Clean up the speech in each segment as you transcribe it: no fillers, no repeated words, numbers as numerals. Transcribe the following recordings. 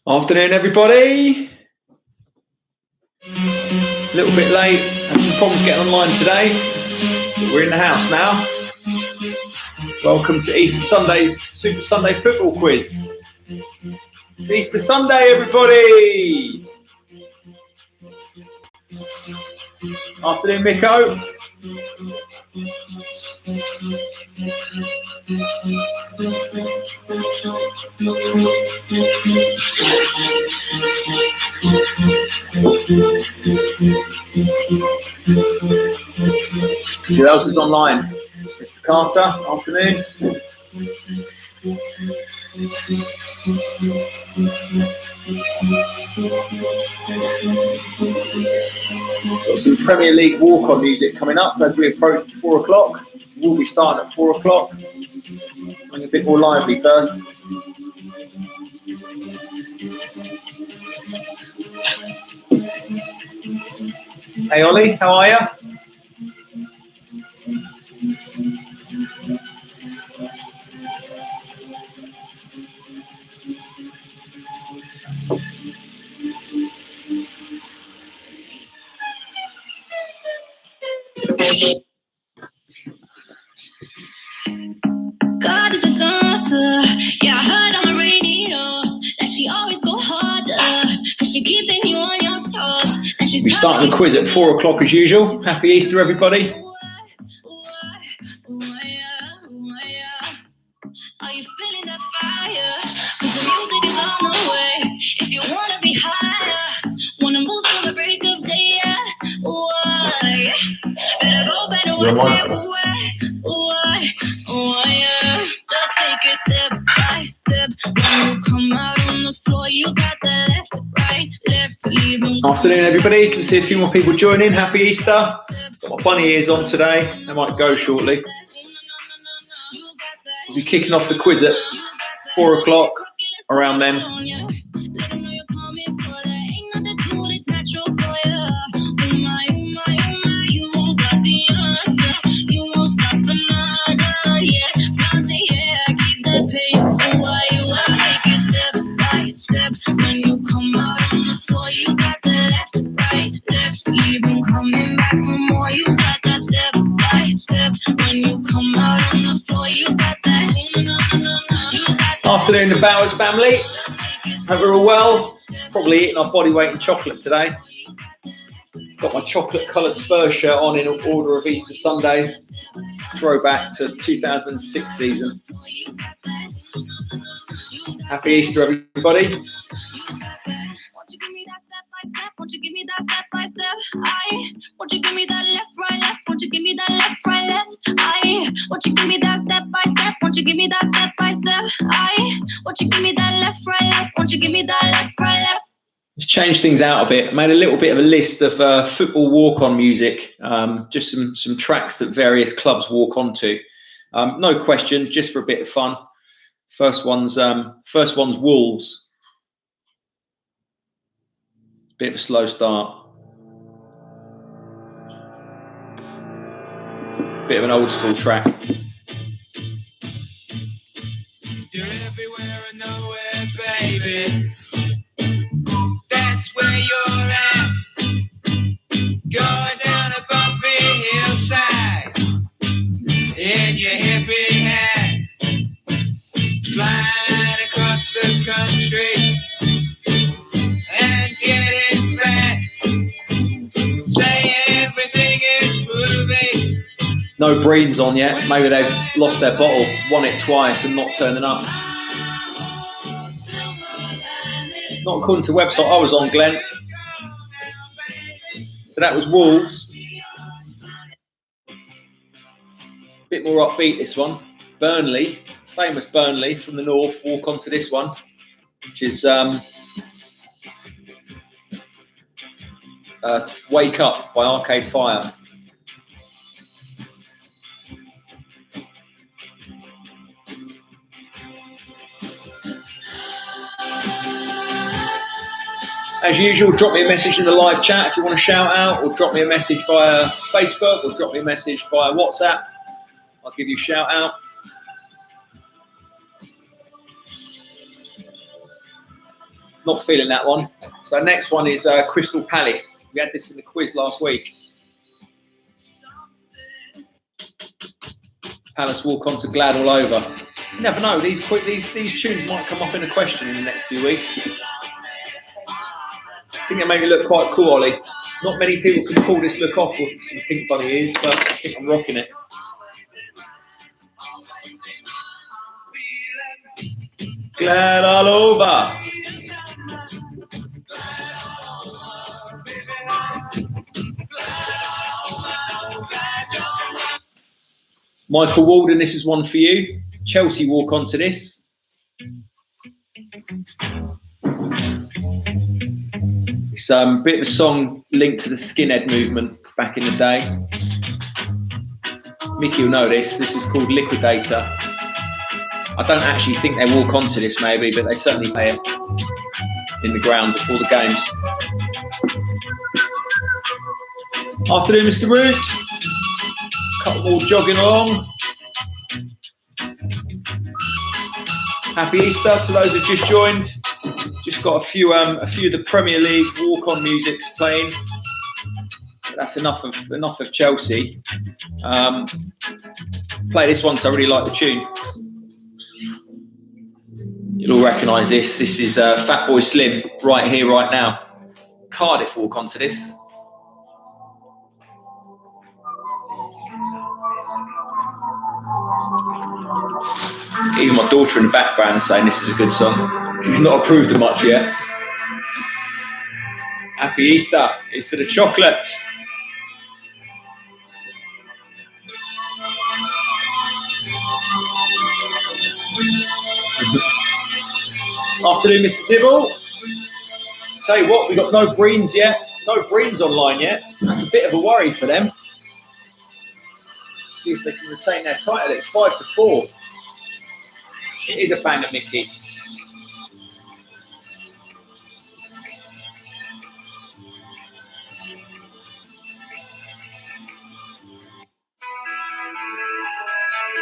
Afternoon, everybody. A little bit late. Had some problems getting online today. But we're in the house now. Welcome to Easter Sunday's Super Sunday Football Quiz. It's Easter Sunday, everybody. Afternoon, Miko. Who else is online? Mr. Carter, afternoon. Got some Premier League walk-on music coming up as we approach 4 o'clock. We'll be starting at 4 o'clock. Something a bit more lively first. Hey Ollie, how are you? God is a dancer, yeah, I heard on the radio that she always go harder, cause she keeping you on your toes, and she's We're starting the quiz at 4 o'clock as usual. Happy Easter, everybody. Are you feeling that fire? Cause the music is on the way. If you wanna be higher, wanna move till the break of day, yeah. Why? Better go, better watch it. Why? Just take it step by step. When you come out on the floor, you got the left, right, left, leave them. Afternoon, everybody. Can see a few more people joining. Happy Easter. Got my bunny ears on today. They might go shortly. We'll be kicking off the quiz at 4 o'clock, around then. Afternoon, the Bowers family. Hope we're all well. Probably eating our body weight in chocolate today. Got my chocolate-coloured Spurs shirt on in order of Easter Sunday. Throwback to 2006 season. Happy Easter, everybody. Won't you give me that step by step? Won't you give me that left, right, left? Won't you give me that left, right, left? Won't you give me that step by step? Won't you give me that step by step? Won't you give me that left, right, left? Won't you give me that left, right, left? Let's change things out a bit. Made a little bit of a list of football walk-on music. Just some tracks that various clubs walk onto. No question, just for a bit of fun. First one's Wolves. Bit of a slow start. Bit of an old school track. You're everywhere and nowhere, baby. That's where you're at. Going down a bumpy hillside in your hippie hat. Flying across the country. No Breens on yet. Maybe they've lost their bottle, won it twice and not turning up. Not according to the website I was on, Glenn. So that was Wolves. Bit more upbeat, this one. Burnley, famous Burnley from the north, walk onto this one, which is Wake Up by Arcade Fire. As usual, drop me a message in the live chat if you want to shout out, or drop me a message via Facebook, or drop me a message via WhatsApp. I'll give you a shout out. not feeling that one. So next one is Crystal Palace. We had this in the quiz last week. Palace walk on to Glad All Over. You never know, these tunes might come up in a question in the next few weeks. I think it made me look quite cool, Ollie. Not many people can pull this look off with some pink bunny ears, but I think I'm rocking it. Glad all over. Michael Walden, this is one for you. Chelsea walk onto this. It's a bit of a song linked to the skinhead movement back in the day. Mickey will know this. This is called Liquidator. I don't actually think they walk onto this maybe, but they certainly play it in the ground before the games. Afternoon, Mr. Root. Couple more jogging along. Happy Easter to those who've just joined. Just got a few of the Premier League walk-on musics playing. But that's enough of Chelsea. Play this one because I really like the tune. You'll all recognise this. This is Fatboy Slim, Right Here, Right Now. Cardiff walk onto this. Even my daughter in the background saying this is a good song. She's not approved of much yet. Happy Easter. It's to the chocolate. Afternoon, Mr. Dibble. Tell you what, we got no Breens yet. No Breens online yet. That's a bit of a worry for them. See if they can retain their title. It's 5-4. It is a banger, Mickey. You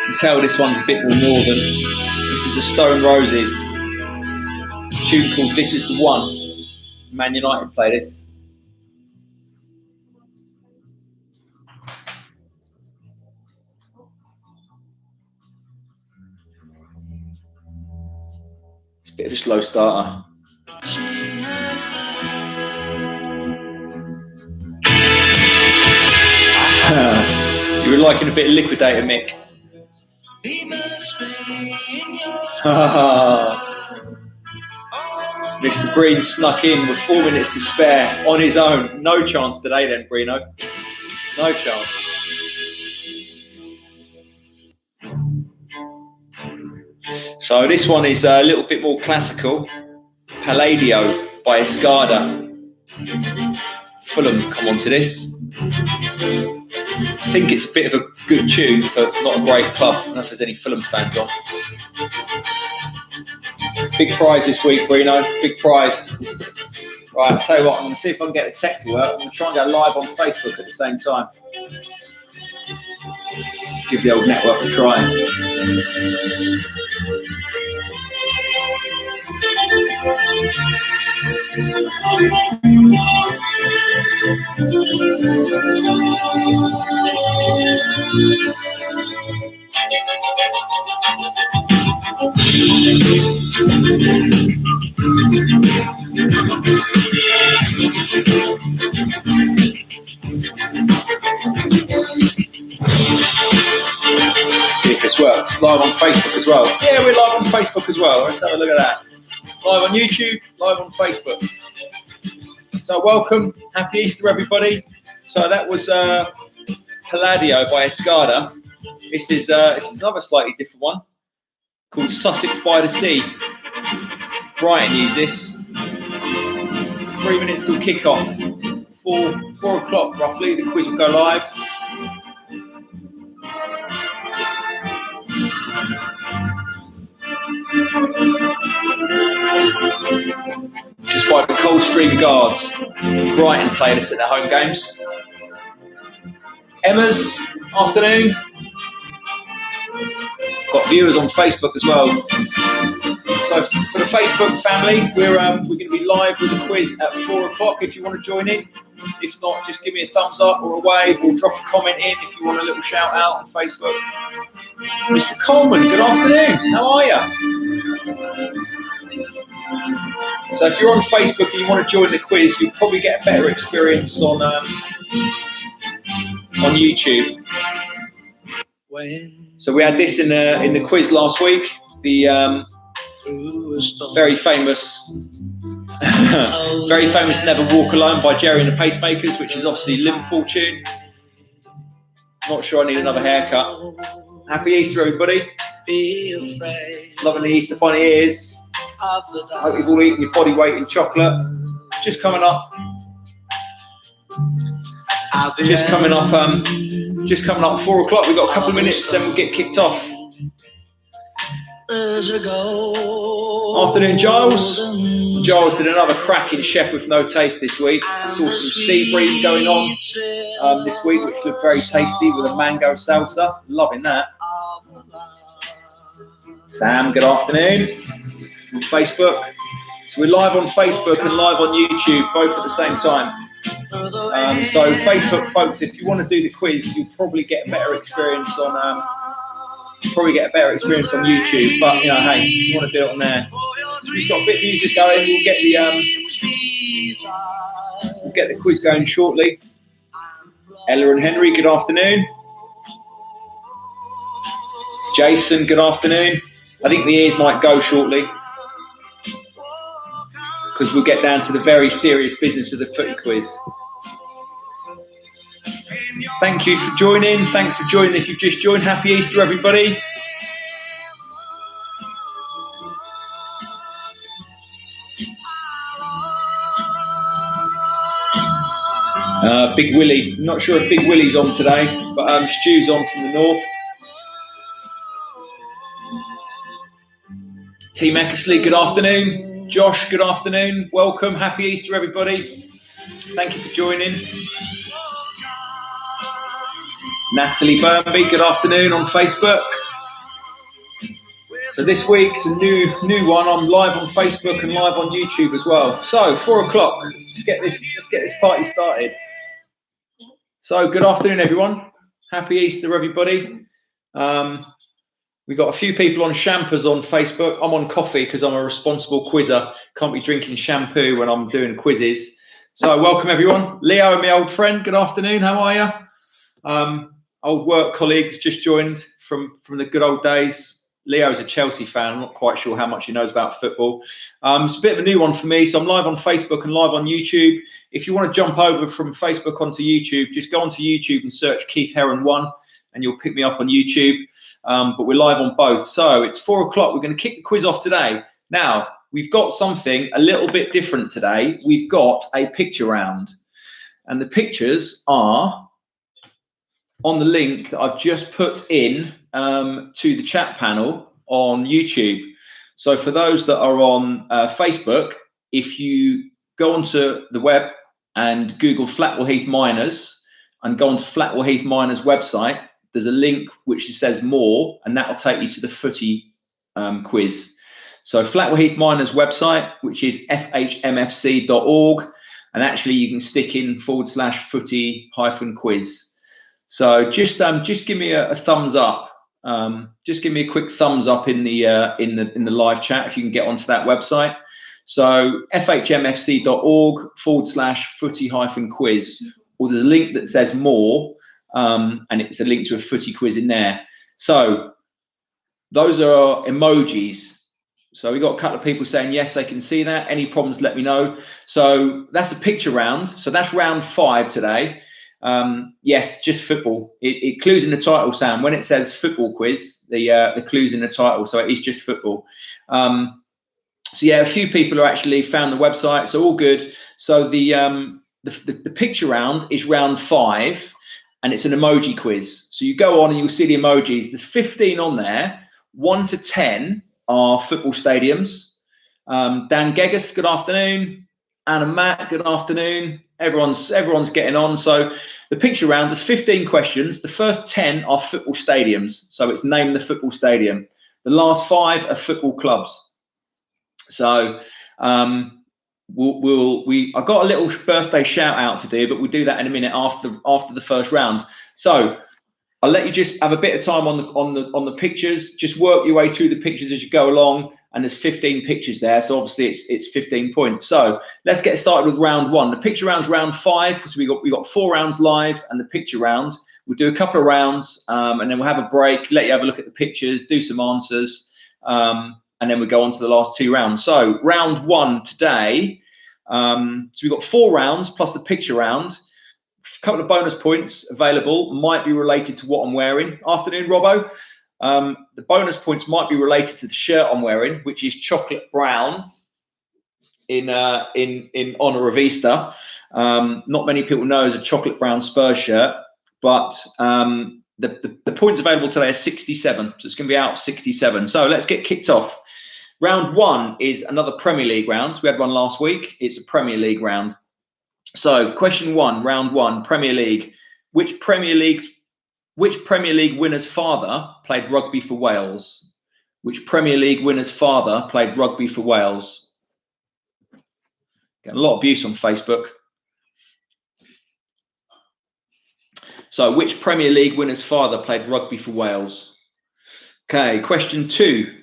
can tell this one's a bit more northern. This is a Stone Roses. A tune called This Is The One. Man United play this. Bit of a slow starter. You were liking a bit of Liquidator, Mick. Mr. Breen snuck in with 4 minutes to spare on his own. No chance today then, Brino. No chance. So this one is a little bit more classical. Palladio by Escada. Fulham come onto this. I think it's a bit of a good tune for not a great club. I don't know if there's any Fulham fans on. Big prize this week, Brino. Big prize. Right, I'll tell you what, I'm going to see if I can get the tech to work. I'm going to try and go live on Facebook at the same time. Give the old network a try. See if this works. Live on Facebook as well. Yeah, we're live on Facebook as well. Let's have a look at that. Live on YouTube, live on Facebook. So welcome, happy Easter everybody. So that was Palladio by Escada. This is another slightly different one called Sussex by the Sea. Brighton use this. 3 minutes till kick-off. 4 o'clock roughly, the quiz will go live. Just by the Coldstream Guards. Brighton play this at their home games. Emma's, afternoon. Got viewers on Facebook as well. So for the Facebook family, we're going to be live with a quiz at 4 o'clock if you want to join in. If not, just give me a thumbs up or a wave, or drop a comment in if you want a little shout out on Facebook. Mr. Coleman, good afternoon. How are you? So if you're on Facebook and you want to join the quiz, you'll probably get a better experience on YouTube. So we had this in the quiz last week. The very famous Never Walk Alone by Jerry and the Pacemakers, which is obviously a Liverpool tune. Not sure I need another haircut. Happy Easter, everybody. Loving the Easter bunny ears. I hope you've all eaten your body weight in chocolate. Just coming up 4 o'clock. We've got a couple of minutes, then we'll get kicked off. Afternoon, Giles. Giles did another cracking chef with no taste this week. I saw some sea bream going on this week, which looked very tasty with a mango salsa. Loving that. Sam, good afternoon. On Facebook. So we're live on Facebook and live on YouTube, both at the same time. So Facebook folks, if you want to do the quiz, you'll probably get a better experience on YouTube. But you know, hey, if you want to do it on there, we've got a bit of music going. We'll get the quiz going shortly. Ella and Henry, good afternoon. Jason, good afternoon. I think the ears might go shortly, because we'll get down to the very serious business of the footy quiz. Thank you for joining. Thanks for joining if you've just joined. Happy Easter, everybody. Big Willie. I'm not sure if Big Willie's on today, but Stu's on from the north. Team Eckersley, good afternoon. Josh, good afternoon. Welcome. Happy Easter, everybody. Thank you for joining. Natalie Burnby, good afternoon on Facebook. So this week's a new one. I'm live on Facebook and live on YouTube as well. So 4 o'clock. Let's get this party started. So good afternoon, everyone. Happy Easter, everybody. We've got a few people on Shampers on Facebook. I'm on coffee because I'm a responsible quizzer. Can't be drinking shampoo when I'm doing quizzes. So welcome, everyone. Leo, my old friend, good afternoon. How are you? Old work colleagues just joined from the good old days. Leo's a Chelsea fan. I'm not quite sure how much he knows about football. It's a bit of a new one for me. So I'm live on Facebook and live on YouTube. If you want to jump over from Facebook onto YouTube, just go onto YouTube and search Keith Heron 1 and you'll pick me up on YouTube. But we're live on both. So it's 4 o'clock. We're going to kick the quiz off today. Now, we've got something a little bit different today. We've got a picture round. And the pictures are on the link that I've just put in to the chat panel on YouTube. So for those that are on Facebook, if you go onto the web and Google Flatwell Heath Miners and go onto Flatwell Heath Miners website, there's a link which says more, and that will take you to the footy quiz. So Flatwell Heath Miners website, which is FHMFC.org, and actually you can stick in /footy-quiz. So just give me a thumbs up. Just give me a quick thumbs up in the live chat if you can get onto that website. So FHMFC.org /footy-quiz, or there's a link that says more, and it's a link to a footy quiz in there. So those are emojis. So we got a couple of people saying yes, they can see that. Any problems, let me know. So that's a picture round. So that's round 5 today. Yes, just football. It clues in the title, Sam. When it says football quiz, the clues in the title, so it is just football. So yeah, a few people are actually found the website, so all good. So the picture round is round 5, and it's an emoji quiz. So you go on and you'll see the emojis. There's 15 on there. 1 to 10 are football stadiums. Dan Gegas, good afternoon. Anna Matt, good afternoon. Everyone's getting on. So the picture round, there's 15 questions. The first 10 are football stadiums. So it's name the football stadium. The last 5 are football clubs. So I got a little birthday shout out to do, but we'll do that in a minute after the first round. So I'll let you just have a bit of time on the pictures. Just work your way through the pictures as you go along. And there's 15 pictures there, so obviously it's 15 points. So let's get started with round one. The picture round's round 5 because we got 4 rounds live and the picture round. We'll do a couple of rounds and then we'll have a break, let you have a look at the pictures, do some answers, and then we go on to the last 2 rounds. So round 1 today. So we've got 4 rounds plus the picture round. A couple of bonus points available, might be related to what I'm wearing. Afternoon, Robbo. The bonus points might be related to the shirt I'm wearing, which is chocolate brown in honor of Easter. Not many people know it's a chocolate brown Spurs shirt, but the points available today are 67, so it's going to be out 67. So let's get kicked off. Round 1 is another Premier League round. We had one last week. It's a Premier League round. So question 1, round 1, Premier League. Which Premier League winner's father played rugby for Wales? Which Premier League winner's father played rugby for Wales? Getting a lot of abuse on Facebook. So which Premier League winner's father played rugby for Wales? Okay, question 2.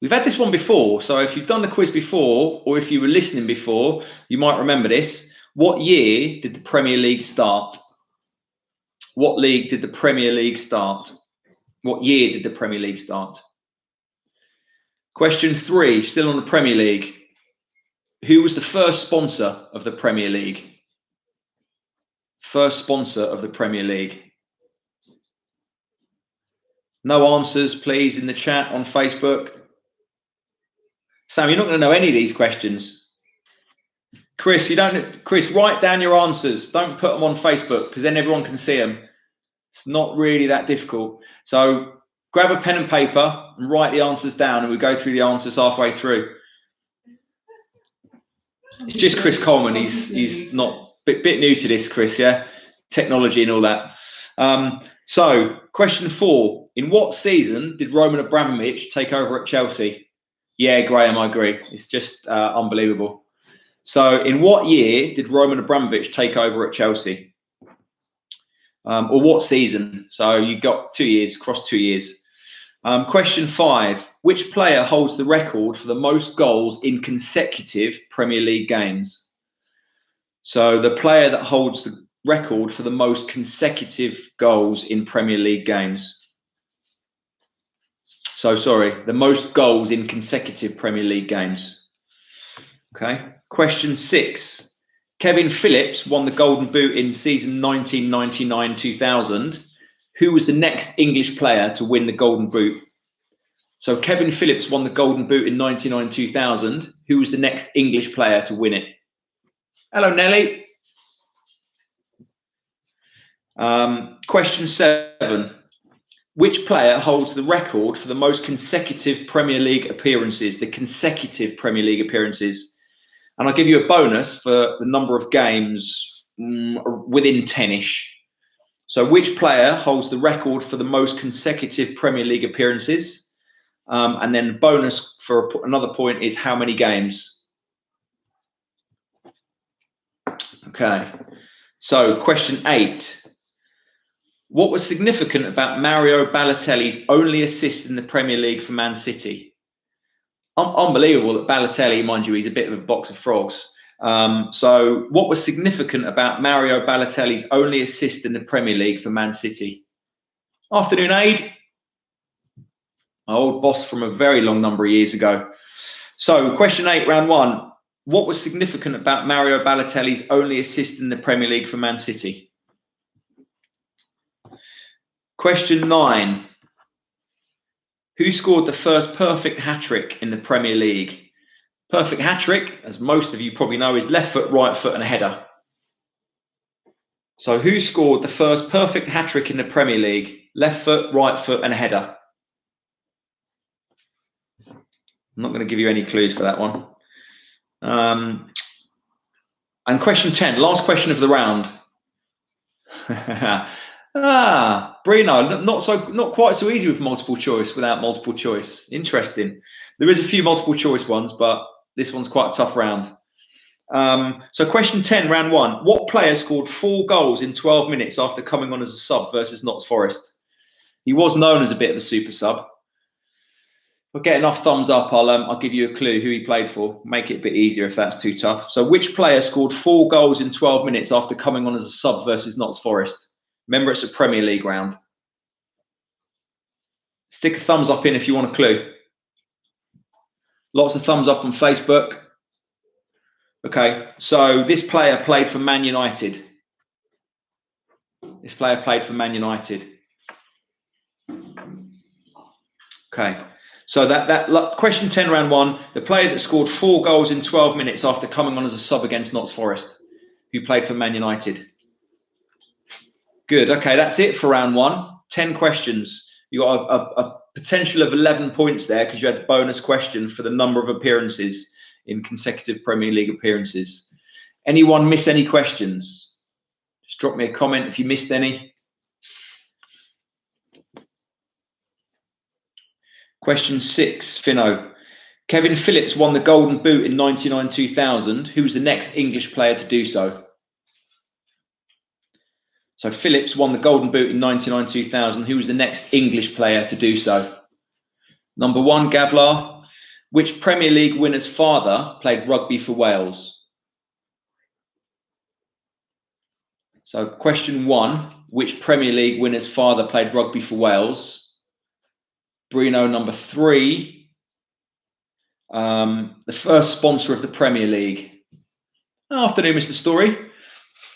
We've had this one before. So if you've done the quiz before, or if you were listening before, you might remember this. What year did the Premier League start? What league did the Premier League start? What year did the Premier League start? Question 3, still on the Premier League. Who was the first sponsor of the Premier League? First sponsor of the Premier League. No answers, please, in the chat on Facebook. Sam, you're not going to know any of these questions. Chris, write down your answers. Don't put them on Facebook because then everyone can see them. It's not really that difficult. So grab a pen and paper and write the answers down, and we'll go through the answers halfway through. It's just Chris Coleman. He's not bit new to this, Chris. Yeah, technology and all that. So question 4: in what season did Roman Abramovich take over at Chelsea? Yeah, Graham, I agree. It's just unbelievable. So in what year did Roman Abramovich take over at Chelsea? Or what season? So you got 2 years, across 2 years. Question 5. Which player holds the record for the most goals in consecutive Premier League games? So the player that holds the record for the most consecutive goals in Premier League games. So sorry, the most goals in consecutive Premier League games. Okay. Question 6. Kevin Phillips won the Golden Boot in season 1999-2000. Who was the next English player to win the Golden Boot? So Kevin Phillips won the Golden Boot in 1999-2000. Who was the next English player to win it? Hello, Nelly. Question 7. Which player holds the record for the most consecutive Premier League appearances? The consecutive Premier League appearances. And I'll give you a bonus for the number of games within 10-ish. So which player holds the record for the most consecutive Premier League appearances? And then bonus for another point is how many games? Okay. So question 8. What was significant about Mario Balotelli's only assist in the Premier League for Man City? Unbelievable that Balotelli, mind you, he's a bit of a box of frogs. So what was significant about Mario Balotelli's only assist in the Premier League for Man City? Afternoon, Aid. My old boss from a very long number of years ago. So question 8, round 1. What was significant about Mario Balotelli's only assist in the Premier League for Man City? Question 9. Who scored the first perfect hat-trick in the Premier League? Perfect hat-trick, as most of you probably know, is left foot, right foot and a header. So who scored the first perfect hat-trick in the Premier League? Left foot, right foot and a header. I'm not going to give you any clues for that one. And question 10, last question of the round. Brino, not quite so easy with multiple choice without multiple choice. Interesting. There is a few multiple choice ones, but This one's quite a tough round. So question 10, round 1. What player scored 4 goals in 12 minutes after coming on as a sub versus Notts Forest? He was known as a bit of a super sub. If I get enough thumbs up, I'll give you a clue who he played for. Make it a bit easier if that's too tough. So which player scored 4 goals in 12 minutes after coming on as a sub versus Notts Forest? Remember, it's a Premier League round. Stick a thumbs up in if you want a clue. Lots of thumbs up on Facebook. Okay, so this player played for Man United. This player played for Man United. Okay, so that question 10, round 1, the player that scored 4 goals in 12 minutes after coming on as a sub against Notts Forest, who played for Man United. Good, okay, that's it for round 1. 10 questions. You got a potential of 11 points there because you had the bonus question for the number of appearances in consecutive Premier League appearances. Anyone miss any questions? Just drop me a comment if you missed any. Question 6, Finno. Kevin Phillips won the Golden Boot in 99-2000. Who was the next English player to do so? So Phillips won the Golden Boot in 99-2000. Who was the next English player to do so? Number 1, Gavlar. Which Premier League winner's father played rugby for Wales? So question 1, which Premier League winner's father played rugby for Wales? Bruno, number 3, the first sponsor of the Premier League. Afternoon, Mr. Story.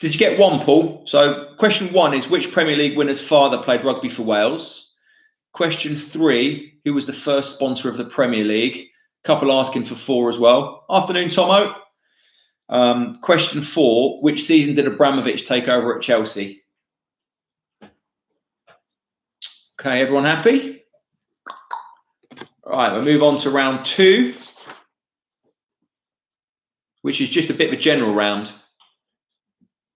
Did you get 1, Paul? So question 1 is which Premier League winner's father played rugby for Wales? Question 3, who was the first sponsor of the Premier League? Couple asking for 4 as well. Afternoon, Tomo. Question 4, which season did Abramovich take over at Chelsea? Okay, everyone happy? All right, we'll move on to round 2, which is just a bit of a general round.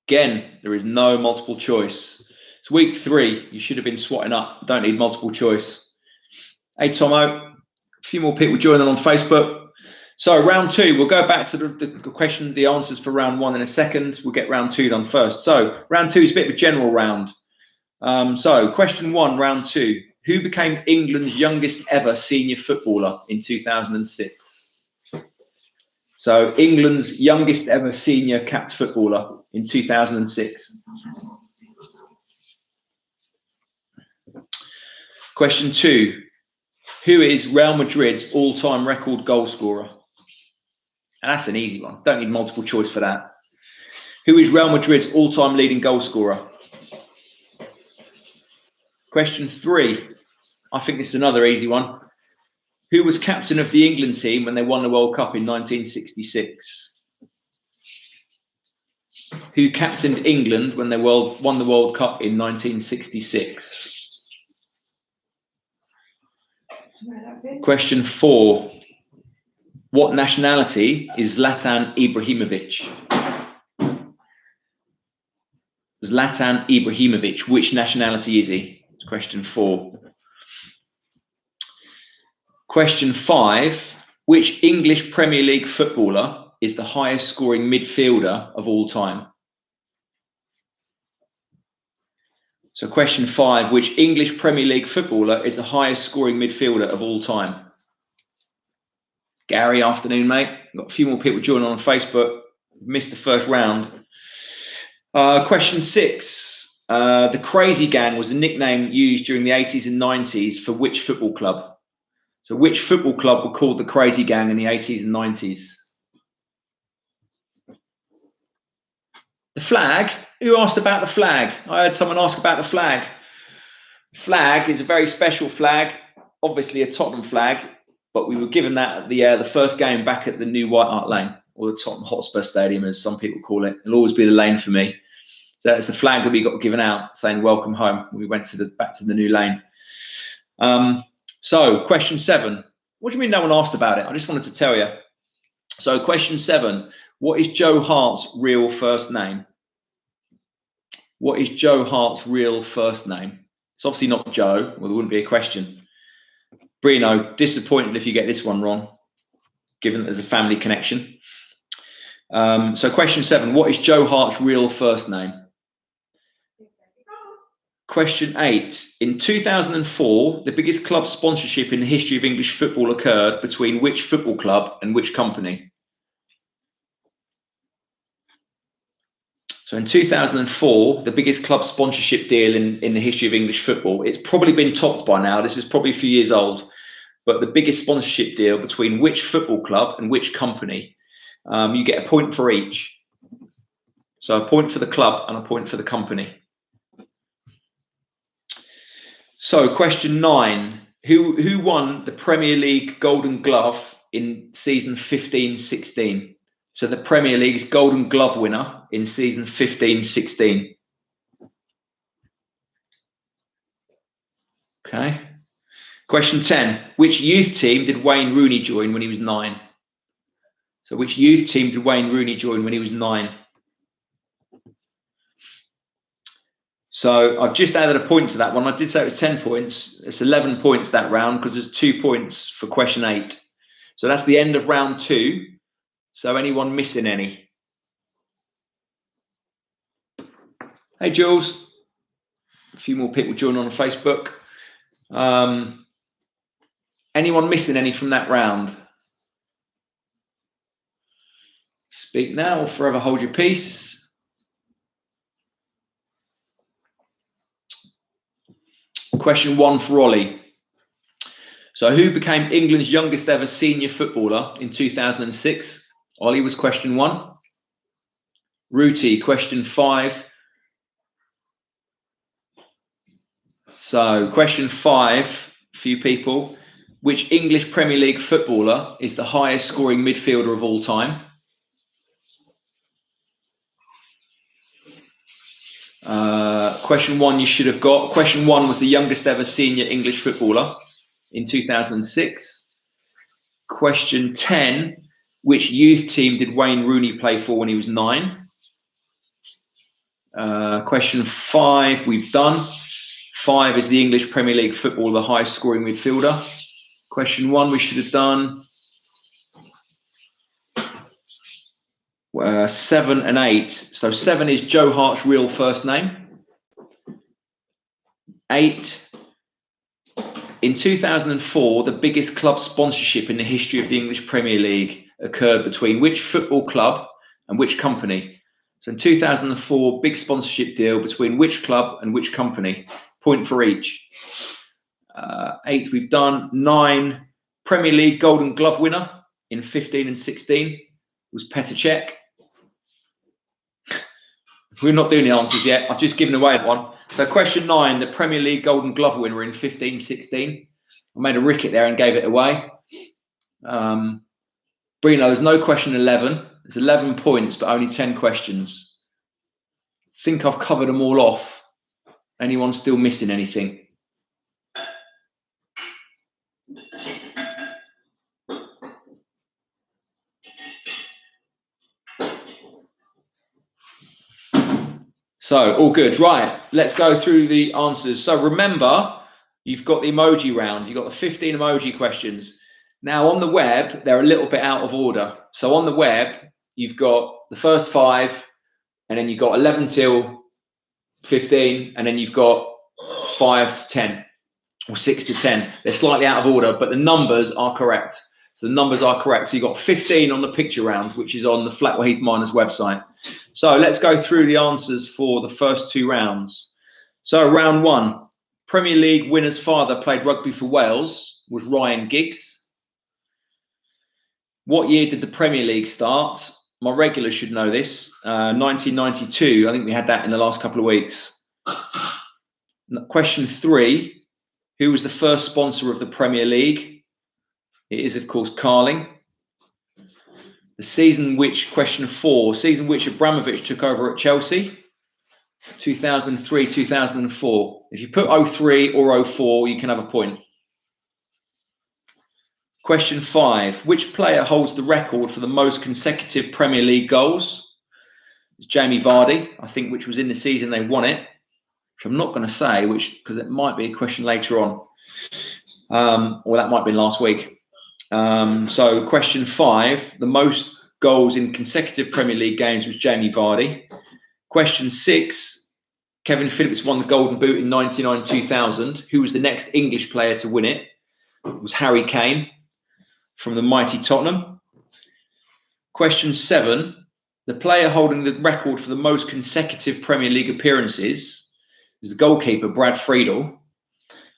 Again, there is no multiple choice. It's week 3. You should have been swatting up. Don't need multiple choice. Hey, Tomo. A few more people joining on Facebook. So round 2, we'll go back to the question, the answers for round 1 in a second. We'll get round 2 done first. So round 2 is a bit of a general round. So question 1, round 2. Who became England's youngest ever senior footballer in 2006? So England's youngest ever senior capped footballer in 2006. Question 2. Who is Real Madrid's all-time record goal scorer? And that's an easy one. Don't need multiple choice for that. Who is Real Madrid's all-time leading goal scorer? Question 3. I think this is another easy one. Who was captain of the England team when they won the World Cup in 1966? Who captained England when they won the World Cup in 1966? Question 4. What nationality is Zlatan Ibrahimovic? Zlatan Ibrahimovic, which nationality is he? Question 4. Question 5. Which English Premier League footballer is the highest scoring midfielder of all time? So question 5, which English Premier League footballer is the highest scoring midfielder of all time? Gary, afternoon, mate. Got a few more people joining on Facebook. Missed the first round. Question 6. The Crazy Gang was a nickname used during the 80s and 90s for which football club? So which football club were called the Crazy Gang in the 80s and 90s? The flag? Who asked about the flag? I heard someone ask about the flag. Flag is a very special flag, obviously a Tottenham flag, but we were given that at the first game back at the new White Hart Lane, or the Tottenham Hotspur Stadium, as some people call it. It'll always be the lane for me. So it's the flag that we got given out saying welcome home when we went back to the new lane. So question 7. What do you mean no one asked about it? I just wanted to tell you. So question 7. What is Joe Hart's real first name? What is Joe Hart's real first name? It's obviously not Joe, or there wouldn't be a question. Bruno, disappointed if you get this one wrong. given that there's a family connection. So question 7, what is Joe Hart's real first name? Question 8, in 2004, the biggest club sponsorship in the history of English football occurred between which football club and which company? So in 2004, the biggest club sponsorship deal in the history of English football, it's probably been topped by now. This is probably a few years old, but the biggest sponsorship deal between which football club and which company? You get a point for each. So a point for the club and a point for the company. So question 9, who won the Premier League Golden Glove in season 15-16? So the Premier League's Golden Glove winner in season 15-16. Okay. Question 10, which youth team did Wayne Rooney join when he was 9? So which youth team did Wayne Rooney join when he was 9? So I've just added a point to that one. I did say it was 10 points. It's 11 points that round because there's 2 points for question 8. So that's the end of round 2. So anyone missing any? Hey, Jules. A few more people joining on Facebook. Anyone missing any from that round? Speak now or forever hold your peace. Question 1 for Ollie. So who became England's youngest ever senior footballer in 2006? Ollie was question 1. Ruti, question 5. So question 5, few people. Which English Premier League footballer is the highest scoring midfielder of all time? Question 1 you should have got. Question 1 was the youngest ever senior English footballer in 2006. Question 10, which youth team did Wayne Rooney play for when he was 9? Question 5 we've done. 5 is the English Premier League footballer, the highest scoring midfielder. Question 1 we should have done. 7 and 8. So 7 is Joe Hart's real first name. 8. In 2004, the biggest club sponsorship in the history of the English Premier League occurred between which football club and which company? So in 2004, big sponsorship deal between which club and which company? Point for each. 8 we've done. 9, Premier League Golden Glove winner in 15 and 16 was Petr Cech. We're not doing the answers yet. I've just given away that one. So question 9, the Premier League Golden Glove winner in 15-16. I made a ricket there and gave it away. Bruno, there's no question 11. There's 11 points, but only 10 questions. I think I've covered them all off. Anyone still missing anything? So all good, right? Let's go through the answers. So remember, you've got the emoji round. You've got the 15 emoji questions. Now on the web, they're a little bit out of order. So on the web, you've got the first 5, and then you've got 11 till 15, and then you've got 5 to 10 or 6 to 10. They're slightly out of order, but the numbers are correct. So the numbers are correct. So you've got 15 on the picture round, which is on the Flatwell Heath Miners website. So let's go through the answers for the first 2 rounds. So round 1, Premier League winner's father played rugby for Wales, was Ryan Giggs. What year did the Premier League start? My regulars should know this. 1992. I think we had that in the last couple of weeks. Question 3, who was the first sponsor of the Premier League? It is, of course, Carling. The season which, question 4, season which Abramovich took over at Chelsea, 2003, 2004. If you put 03 or 04, you can have a point. Question 5, which player holds the record for the most consecutive Premier League goals? It's Jamie Vardy, I think, which was in the season they won it, which I'm not going to say, which because it might be a question later on, or that might be last week. So question 5, the most goals in consecutive Premier League games was Jamie Vardy. Question 6, Kevin Phillips won the Golden Boot in 99-2000. Who was the next English player to win it? It was Harry Kane from the mighty Tottenham. Question 7, the player holding the record for the most consecutive Premier League appearances was the goalkeeper, Brad Friedel.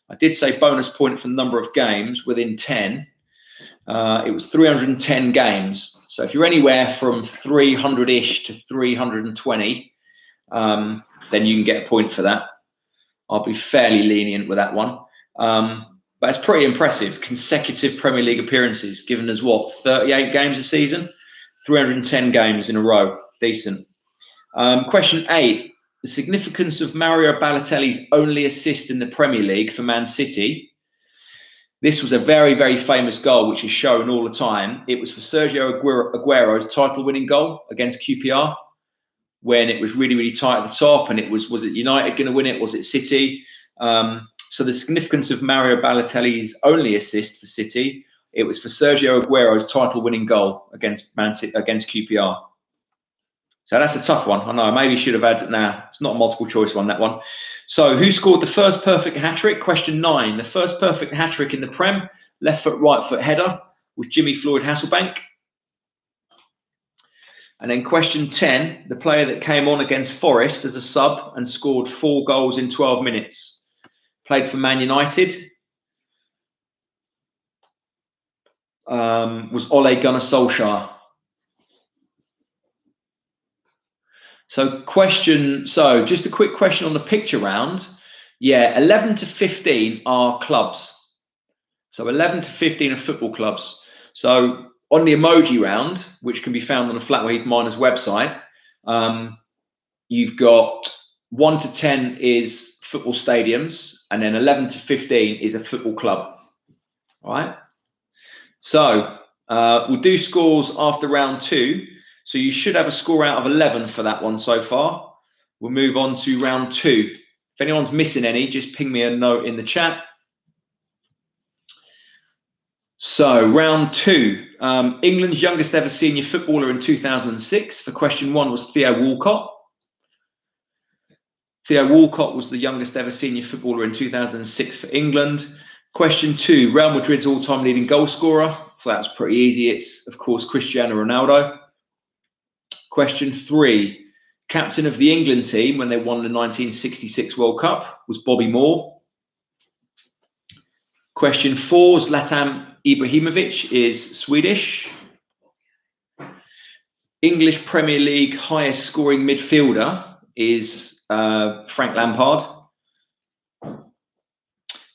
I did say bonus point for the number of games within 10. It was 310 games. So if you're anywhere from 300-ish to 320, then you can get a point for that. I'll be fairly lenient with that one. But it's pretty impressive. Consecutive Premier League appearances, given as what, 38 games a season? 310 games in a row. Decent. Question 8. The significance of Mario Balotelli's only assist in the Premier League for Man City. This was a very, very famous goal, which is shown all the time. It was for Sergio Aguero's title-winning goal against QPR, when it was really, really tight at the top, and was it United going to win it? Was it City? So the significance of Mario Balotelli's only assist for City, it was for Sergio Aguero's title-winning goal against Man City, against QPR. So that's a tough one. I know, I maybe should have had, it's not a multiple choice one, that one. So who scored the first perfect hat-trick? Question 9. The first perfect hat-trick in the Prem, left foot, right foot header, was Jimmy Floyd Hasselbank. And then question 10, the player that came on against Forest as a sub and scored 4 goals in 12 minutes. Played for Man United. Was Ole Gunnar Solskjaer. So just a quick question on the picture round. Yeah, 11 to 15 are clubs. So 11 to 15 are football clubs. So on the emoji round, which can be found on the Flatwheath Miners website, you've got 1 to 10 is football stadiums, and then 11 to 15 is a football club. All right. So we'll do scores after round 2. So you should have a score out of 11 for that one so far. We'll move on to round 2. If anyone's missing any, just ping me a note in the chat. So round 2, England's youngest ever senior footballer in 2006. For question 1 was Theo Walcott. Theo Walcott was the youngest ever senior footballer in 2006 for England. Question 2, Real Madrid's all-time leading goal scorer. So that's pretty easy. It's, of course, Cristiano Ronaldo. Question 3, captain of the England team when they won the 1966 World Cup was Bobby Moore. Question 4, Zlatan Ibrahimovic is Swedish. English Premier League highest scoring midfielder is Frank Lampard.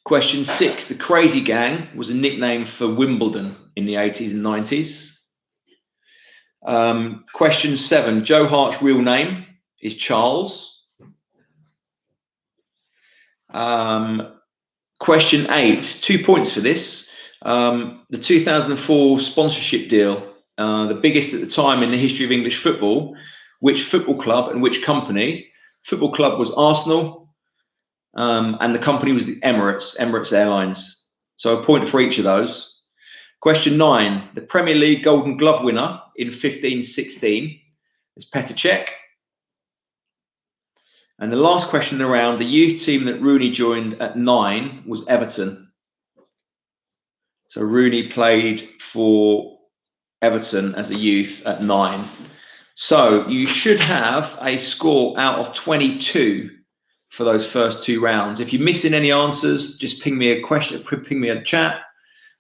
Question 6, the Crazy Gang was a nickname for Wimbledon in the 80s and 90s. Question 7, Joe Hart's real name is Charles. Question 8, 2 points for this. The 2004 sponsorship deal, the biggest at the time in the history of English football. Which football club and which company? Football club was Arsenal, and the company was the Emirates Airlines. So a point for each of those. Question 9, the Premier League Golden Glove winner in 15-16 is Petr Cech. And the last question around, the youth team that Rooney joined at 9 was Everton. So Rooney played for Everton as a youth at 9. So you should have a score out of 22 for those first 2 rounds. If you're missing any answers, just ping me a question, ping me a chat.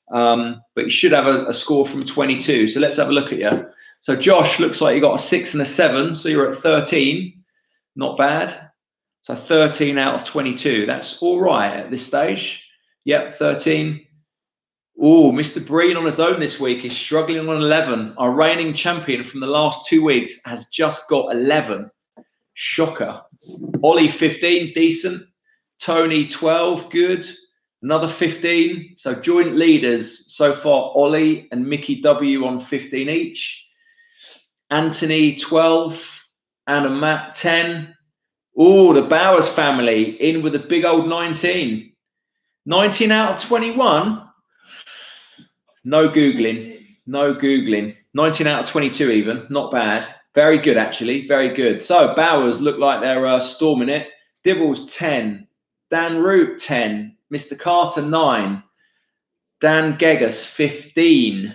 But you should have a score from 22. So let's have a look at you. So Josh, looks like you got a 6 and a 7. So you're at 13. Not bad. So 13 out of 22. That's all right at this stage. Yep, 13. Oh, Mr. Breen on his own this week is struggling on 11. Our reigning champion from the last 2 weeks has just got 11. Shocker. Ollie 15, decent. Tony 12, good. Another 15. So joint leaders so far, Ollie and Mickey W on 15 each. Anthony 12. Anna Matt 10. Oh, the Bowers family in with a big old 19. 19 out of 21. No Googling. No Googling. 19 out of 22 even. Not bad. Very good, actually. Very good. So Bowers look like they're storming it. Dibbles 10. Dan Root 10. Mr. Carter 9. Dan Gegas 15.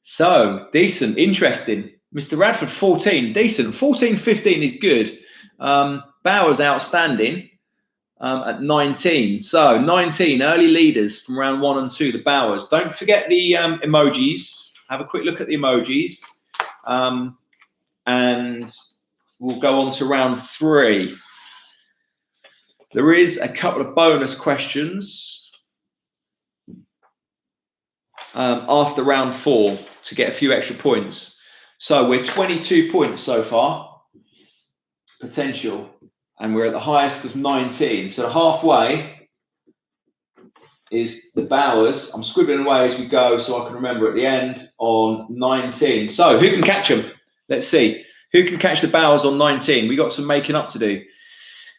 So decent, interesting. Mr. Radford 14. Decent. 14-15 is good. Bowers outstanding at 19. So 19 early leaders from round 1 and 2. The Bowers. Don't forget the emojis. Have a quick look at the emojis. And we'll go on to round 3. There is a couple of bonus questions after round 4 to get a few extra points. So we're 22 points so far, potential, and we're at the highest of 19. So halfway is the Bowers. I'm scribbling away as we go so I can remember at the end on 19. So who can catch them? Let's see. Who can catch the Bowers on 19? We got some making up to do.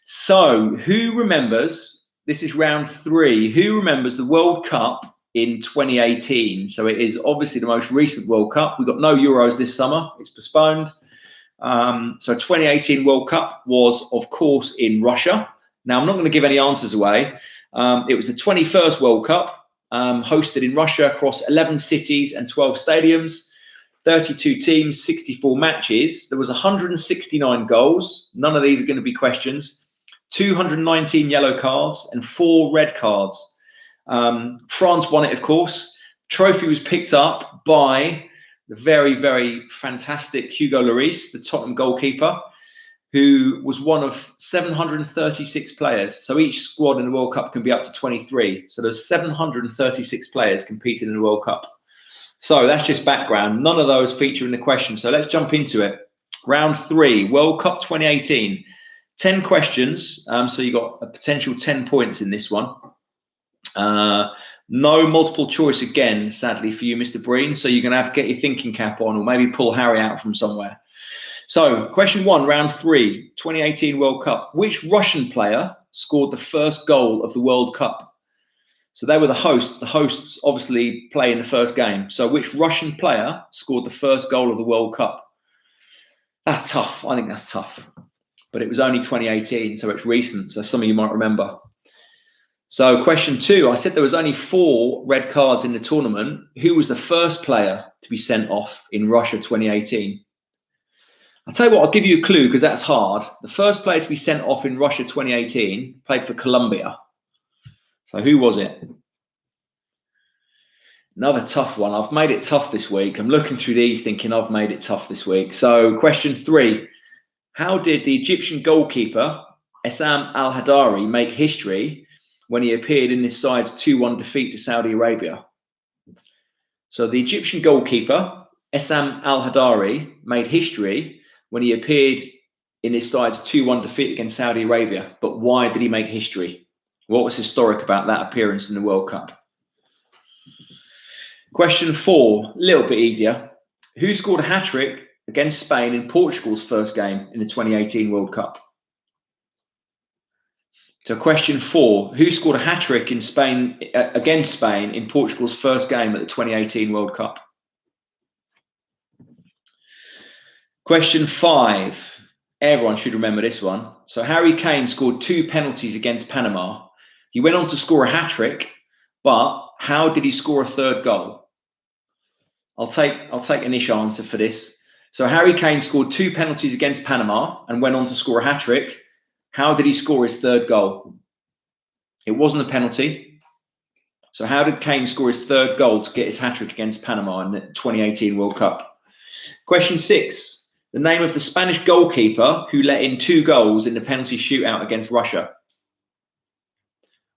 So who remembers, this is round 3, who remembers the World Cup in 2018? So it is obviously the most recent World Cup. We've got no Euros this summer. It's postponed. So 2018 World Cup was, of course, in Russia. Now, I'm not going to give any answers away. It was the 21st World Cup, hosted in Russia across 11 cities and 12 stadiums, 32 teams, 64 matches. There was 169 goals. None of these are going to be questions. 219 yellow cards and 4 red cards. France won it, of course. Trophy was picked up by the very, very fantastic Hugo Lloris, the Tottenham goalkeeper, who was one of 736 players. So each squad in the World Cup can be up to 23. So there's 736 players competing in the World Cup. So that's just background. None of those feature in the question. So let's jump into it. Round 3, World Cup 2018. 10 questions. So you got a potential 10 points in this one. No multiple choice again, sadly for you, Mr. Breen. So you're going to have to get your thinking cap on or maybe pull Harry out from somewhere. So question 1, round 3, 2018 World Cup. Which Russian player scored the first goal of the World Cup? So they were the hosts. The hosts obviously play in the first game. So which Russian player scored the first goal of the World Cup? That's tough. I think that's tough. But it was only 2018, so it's recent. So some of you might remember. So question 2, I said there was only 4 red cards in the tournament. Who was the first player to be sent off in Russia 2018? I'll tell you what, I'll give you a clue because that's hard. The first player to be sent off in Russia 2018 played for Colombia. So who was it? Another tough one. I've made it tough this week. I'm looking through these thinking I've made it tough this week. So question 3, how did the Egyptian goalkeeper Essam Al-Hadari make history when he appeared in this side's 2-1 defeat to Saudi Arabia? So the Egyptian goalkeeper Essam Al-Hadari made history when he appeared in his side's 2-1 defeat against Saudi Arabia. But why did he make history? What was historic about that appearance in the World Cup? Question 4, a little bit easier. Who scored a hat-trick against Spain in Portugal's first game in the 2018 World Cup? So question 4, who scored a hat-trick in Spain against Spain in Portugal's first game at the 2018 World Cup? Question 5, everyone should remember this one. So Harry Kane scored 2 penalties against Panama. He went on to score a hat-trick, but how did he score a 3rd goal? I'll take an ish answer for this. So Harry Kane scored 2 penalties against Panama and went on to score a hat-trick. How did he score his 3rd goal? It wasn't a penalty. So how did Kane score his 3rd goal to get his hat-trick against Panama in the 2018 World Cup? Question 6, the name of the Spanish goalkeeper who let in 2 goals in the penalty shootout against Russia.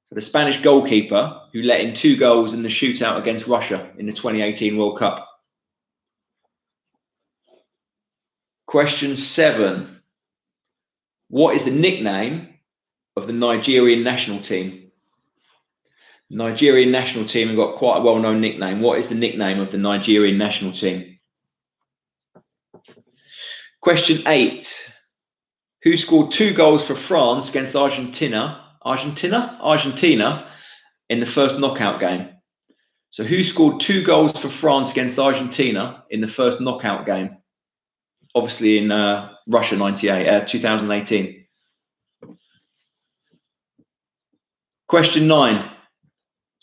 So the Spanish goalkeeper who let in 2 goals in the shootout against Russia in the 2018 World Cup. Question 7. What is the nickname of the Nigerian national team? The Nigerian national team have got quite a well-known nickname. What is the nickname of the Nigerian national team? Question 8. Who scored 2 goals for France against Argentina in the first knockout game? So who scored 2 goals for France against Argentina in the first knockout game? Obviously in Russia 2018. Question 9.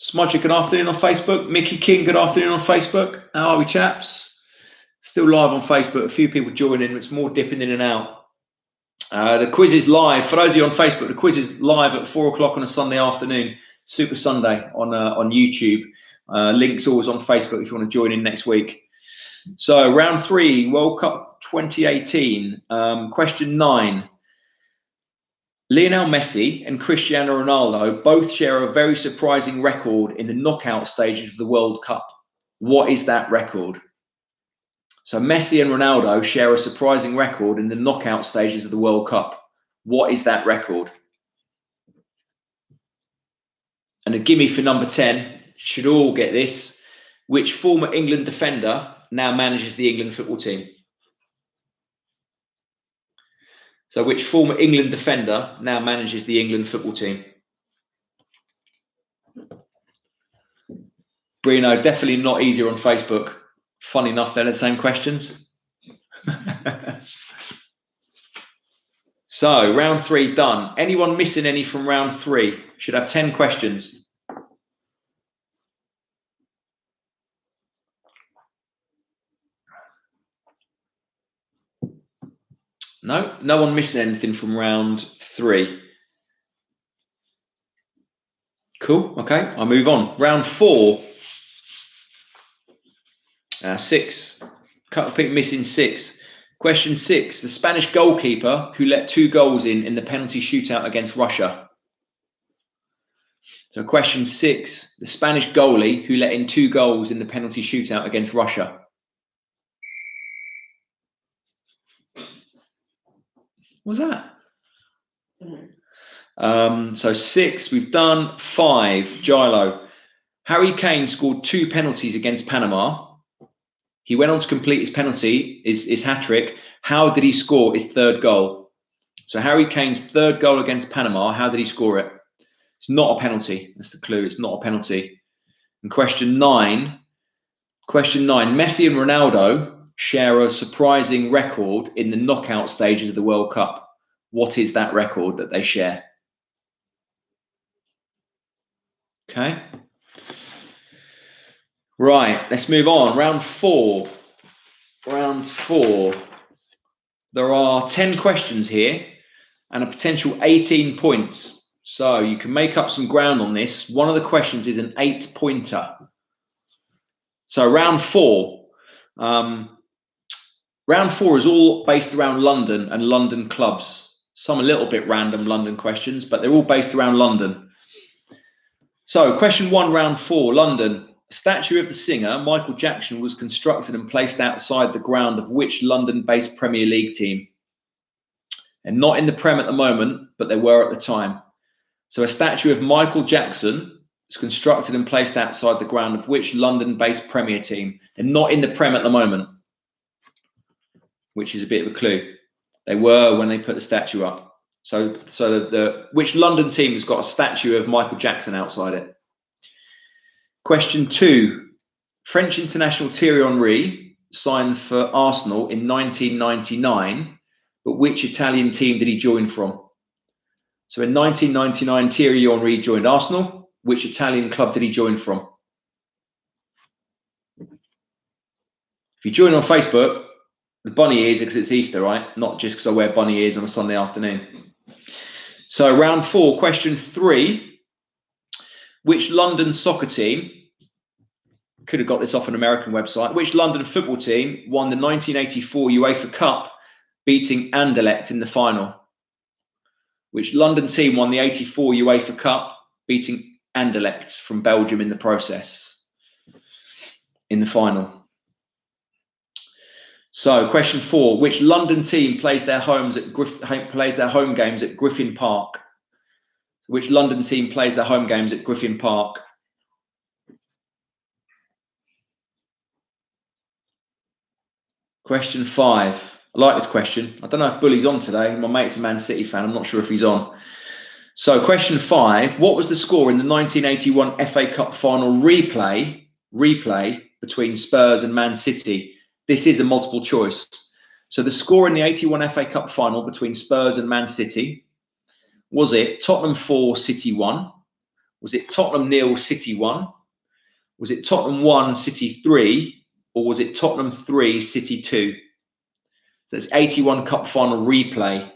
Smudger, good afternoon on Facebook. Mickey King, good afternoon on Facebook. How are we, chaps? Still live on Facebook. A few people joining. It's more dipping in and out. The quiz is live. For those of you on Facebook, the quiz is live at 4 o'clock on a Sunday afternoon. Super Sunday on YouTube. Links always on Facebook if you want to join in next week. So round 3, World Cup 2018. Question 9. Lionel Messi and Cristiano Ronaldo both share a very surprising record in the knockout stages of the World Cup. What is that record? So Messi and Ronaldo share a surprising record in the knockout stages of the World Cup. What is that record? And a gimme for number 10, should all get this. Which former England defender now manages the England football team? So which former England defender now manages the England football team? Bruno, definitely not easier on Facebook. Funny enough, they're the same questions. So round 3 done. Anyone missing any from round 3? Should have 10 questions. No, no one missing anything from round 3. Cool. Okay, I'll move on. Round 4. 6. Couple of people missing 6. Question 6. The Spanish goalkeeper who let 2 goals in the penalty shootout against Russia. So question 6. The Spanish goalie who let in 2 goals in the penalty shootout against Russia. What was that? So 6 we've done. 5, Gilo. Harry Kane scored 2 penalties against Panama. He went on to complete his penalty, his hat-trick. How did he score his 3rd goal? So Harry Kane's 3rd goal against Panama, how did he score it? It's not a penalty. That's the clue. It's not a penalty. And question 9. Messi and Ronaldo share a surprising record in the knockout stages of the World Cup. What is that record that they share? Okay. Right, let's move on. Round 4. Round 4. There are 10 questions here and a potential 18 points. So you can make up some ground on this. One of the questions is an 8-pointer. So round 4. Round 4 is all based around London and London clubs. Some a little bit random London questions, but they're all based around London. So question 1, round 4, London. A statue of the singer Michael Jackson was constructed and placed outside the ground of which London-based Premier League team? And not in the Prem at the moment, but they were at the time. So a statue of Michael Jackson was constructed and placed outside the ground of which London-based Premier team? And not in the Prem at the moment, which is a bit of a clue. They were when they put the statue up. So which London team has got a statue of Michael Jackson outside it? Question 2. French international Thierry Henry signed for Arsenal in 1999, but which Italian team did he join from? So in 1999, Thierry Henry joined Arsenal. Which Italian club did he join from? If you join on Facebook, the bunny ears because it's Easter, right? Not just because I wear bunny ears on a Sunday afternoon. So round 4, question 3. Which London soccer team, could have got this off an American website, which London football team won the 1984 UEFA Cup, beating Anderlecht in the final? Which London team won the 84 UEFA Cup, beating Anderlecht from Belgium in the process, in the final? So question 4, which London team plays their home games at Griffin Park? Which London team plays their home games at Griffin Park? Question 5. I like this question. I don't know if Bully's on today. My mate's a Man City fan. I'm not sure if he's on. So question 5. What was the score in the 1981 FA Cup final replay replay between Spurs and Man City. This is a multiple choice. So the score in the 81 FA Cup final between Spurs and Man City, was it Tottenham 4, City 1? Was it Tottenham 0, City 1? Was it Tottenham 1, City 3? Or was it Tottenham 3, City 2? So it's 81 Cup final replay.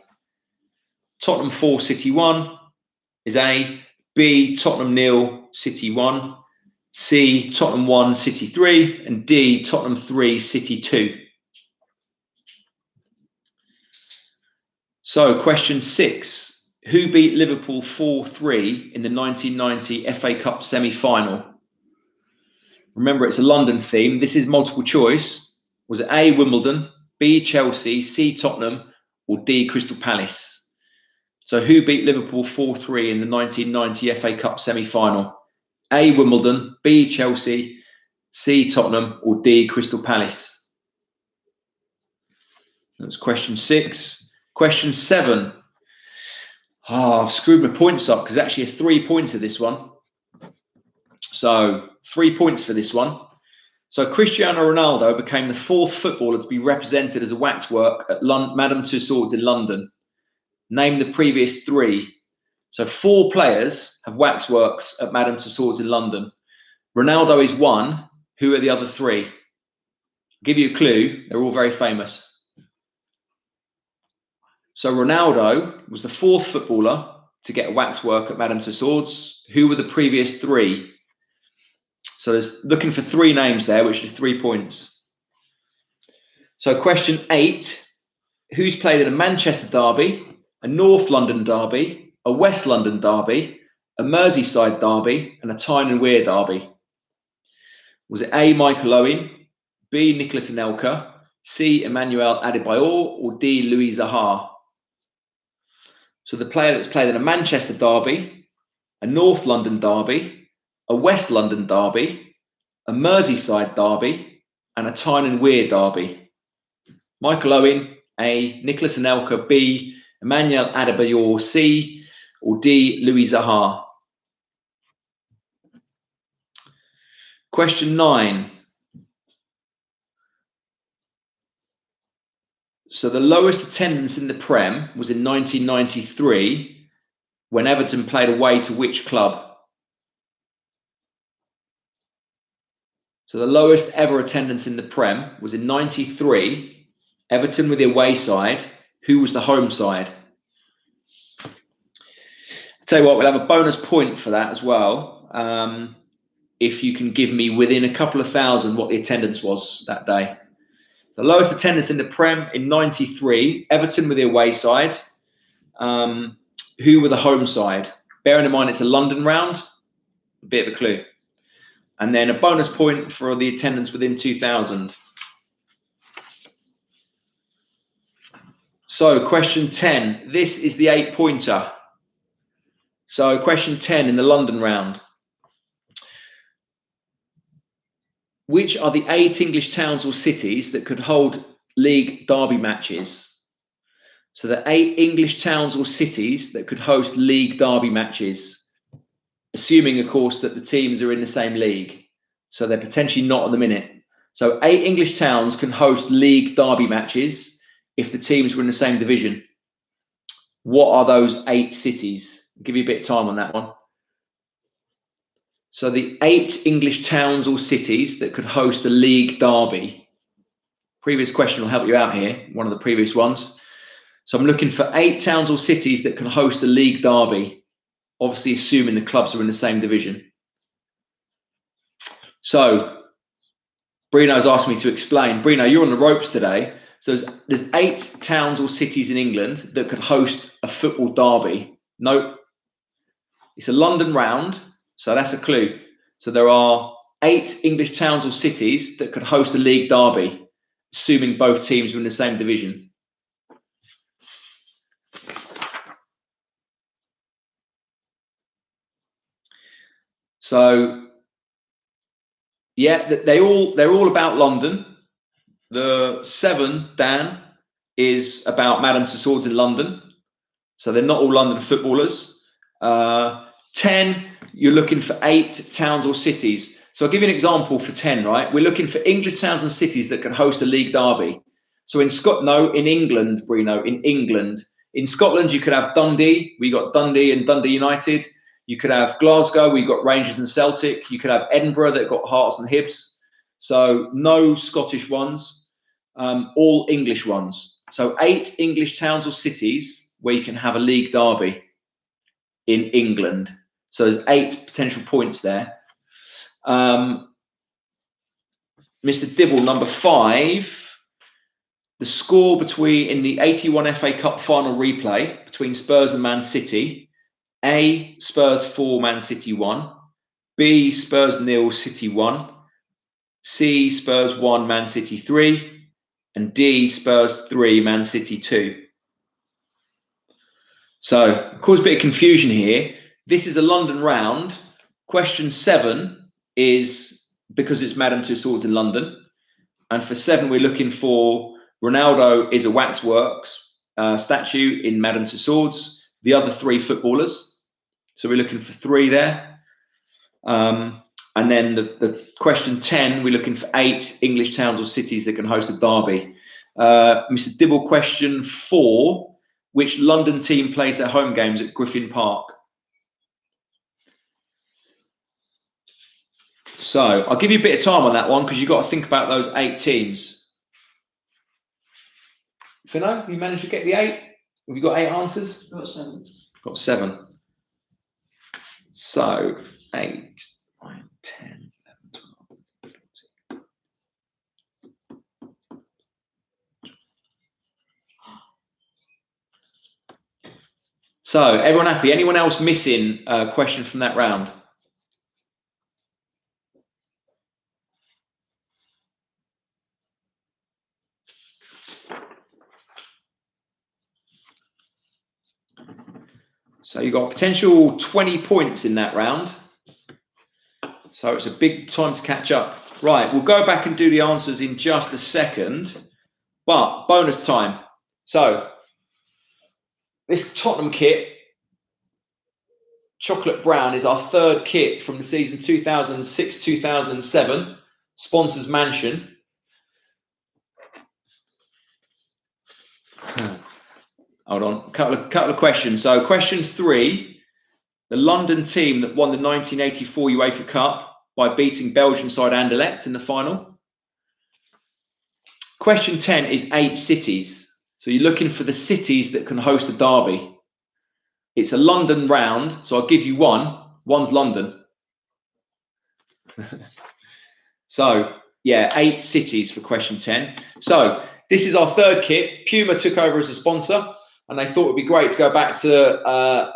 Tottenham 4, City 1 is A. B, Tottenham 0, City 1. C, Tottenham 1, City 3. And D, Tottenham 3, City 2. So question 6. Who beat Liverpool 4-3 in the 1990 FA Cup semi-final? Remember, it's a London theme. This is multiple choice. Was it A, Wimbledon, B, Chelsea, C, Tottenham, or D, Crystal Palace? So who beat Liverpool 4-3 in the 1990 FA Cup semi-final? A, Wimbledon, B, Chelsea, C, Tottenham, or D, Crystal Palace? That's question 6. Question 7. Oh, I've screwed my points up because actually a 3-pointer this one. So 3 points for this one. So Cristiano Ronaldo became the 4th footballer to be represented as a waxwork at Madame Tussauds in London. Name the previous 3. So 4 players have waxworks at Madame Tussauds in London. Ronaldo is 1. Who are the other 3? I'll give you a clue. They're all very famous. So Ronaldo was the 4th footballer to get a waxwork at Madame Tussauds. Who were the previous 3? So there's looking for 3 names there, which is 3 points. So question 8. Who's played in a Manchester derby, a North London derby, a West London derby, a Merseyside derby, and a Tyne and Wear derby? Was it A, Michael Owen, B, Nicolas Anelka, C, Emmanuel Adebayor, or D, Louis Zaha? So the player that's played in a Manchester derby, a North London derby, a West London derby, a Merseyside derby, and a Tyne and Wear derby. Michael Owen, A, Nicolas Anelka, B, Emmanuel Adebayor, C, or D, Louis Zaha? Question 9. So the lowest attendance in the Prem was in 1993 when Everton played away to which club? So the lowest ever attendance in the Prem was in 93. Everton were the away side. Who was the home side? I'll tell you what, we'll have a bonus point for that as well. If you can give me within a couple of thousand what the attendance was that day. The lowest attendance in the Prem in 93. Everton were the away side. Who were the home side? Bearing in mind it's a London round, a bit of a clue. And then a bonus point for the attendance within 2000. So question 10. This is the 8-pointer. So question 10 in the London round. Which are the 8 English towns or cities that could hold league derby matches? So the 8 English towns or cities that could host league derby matches. Assuming, of course, that the teams are in the same league. So they're potentially not at the minute. So 8 English towns can host league derby matches if the teams were in the same division. What are those 8 cities? I'll give you a bit of time on that one. So the 8 English towns or cities that could host a league derby. Previous question will help you out here, one of the previous ones. So I'm looking for 8 towns or cities that can host a league derby. Obviously, assuming the clubs are in the same division. So, Brino's asked me to explain. Brino, you're on the ropes today. So there's 8 towns or cities in England that could host a football derby. Nope. It's a London round, so that's a clue. So there are 8 English towns or cities that could host a league derby, assuming both teams are in the same division. So, yeah, they're all about London. The 7, Dan, is about Madame Tussauds in London. So they're not all London footballers. 10, you're looking for 8 towns or cities. So I'll give you an example for 10, right? We're looking for English towns and cities that can host a league derby. So in England, Bruno, in England. In Scotland, you could have Dundee. We got Dundee and Dundee United. You could have Glasgow. We got Rangers and Celtic. You could have Edinburgh that got Hearts and Hibs. So no Scottish ones, all English ones. So 8 English towns or cities where you can have a league derby in England. So there's 8 potential points there. Mr. Dibble, number 5. The score in the 81 FA Cup final replay between Spurs and Man City: A, Spurs 4, Man City 1. B, Spurs 0, City 1. C, Spurs 1, Man City 3. And D, Spurs 3, Man City 2. So, cause a bit of confusion here. This is a London round. Question 7 is because it's Madame Tussauds in London. And for 7, we're looking for Ronaldo is a waxworks statue in Madame Tussauds. The other 3 footballers. So we're looking for 3 there. And then the question 10, we're looking for 8 English towns or cities that can host a derby. Mr. Dibble, question 4, which London team plays their home games at Griffin Park? So I'll give you a bit of time on that one because you've got to think about those 8 teams. Finno, you managed to get the 8? Have you got 8 answers? Got 7. Got 7. So 8, 9, 10, 11, 12. So everyone happy? Anyone else missing a question from that round? So you've got potential 20 points in that round. So it's a big time to catch up. Right, we'll go back and do the answers in just a second, but bonus time. So this Tottenham kit, chocolate brown, is our 3rd kit from the season 2006-2007, sponsors Mansion. Hold on, couple of questions. So question 3, the London team that won the 1984 UEFA Cup by beating Belgian side Anderlecht in the final. Question 10 is 8 cities. So you're looking for the cities that can host a derby. It's a London round, so I'll give you one. One's London. So yeah, 8 cities for question 10. So this is our 3rd kit. Puma took over as a sponsor. And they thought it would be great to go back to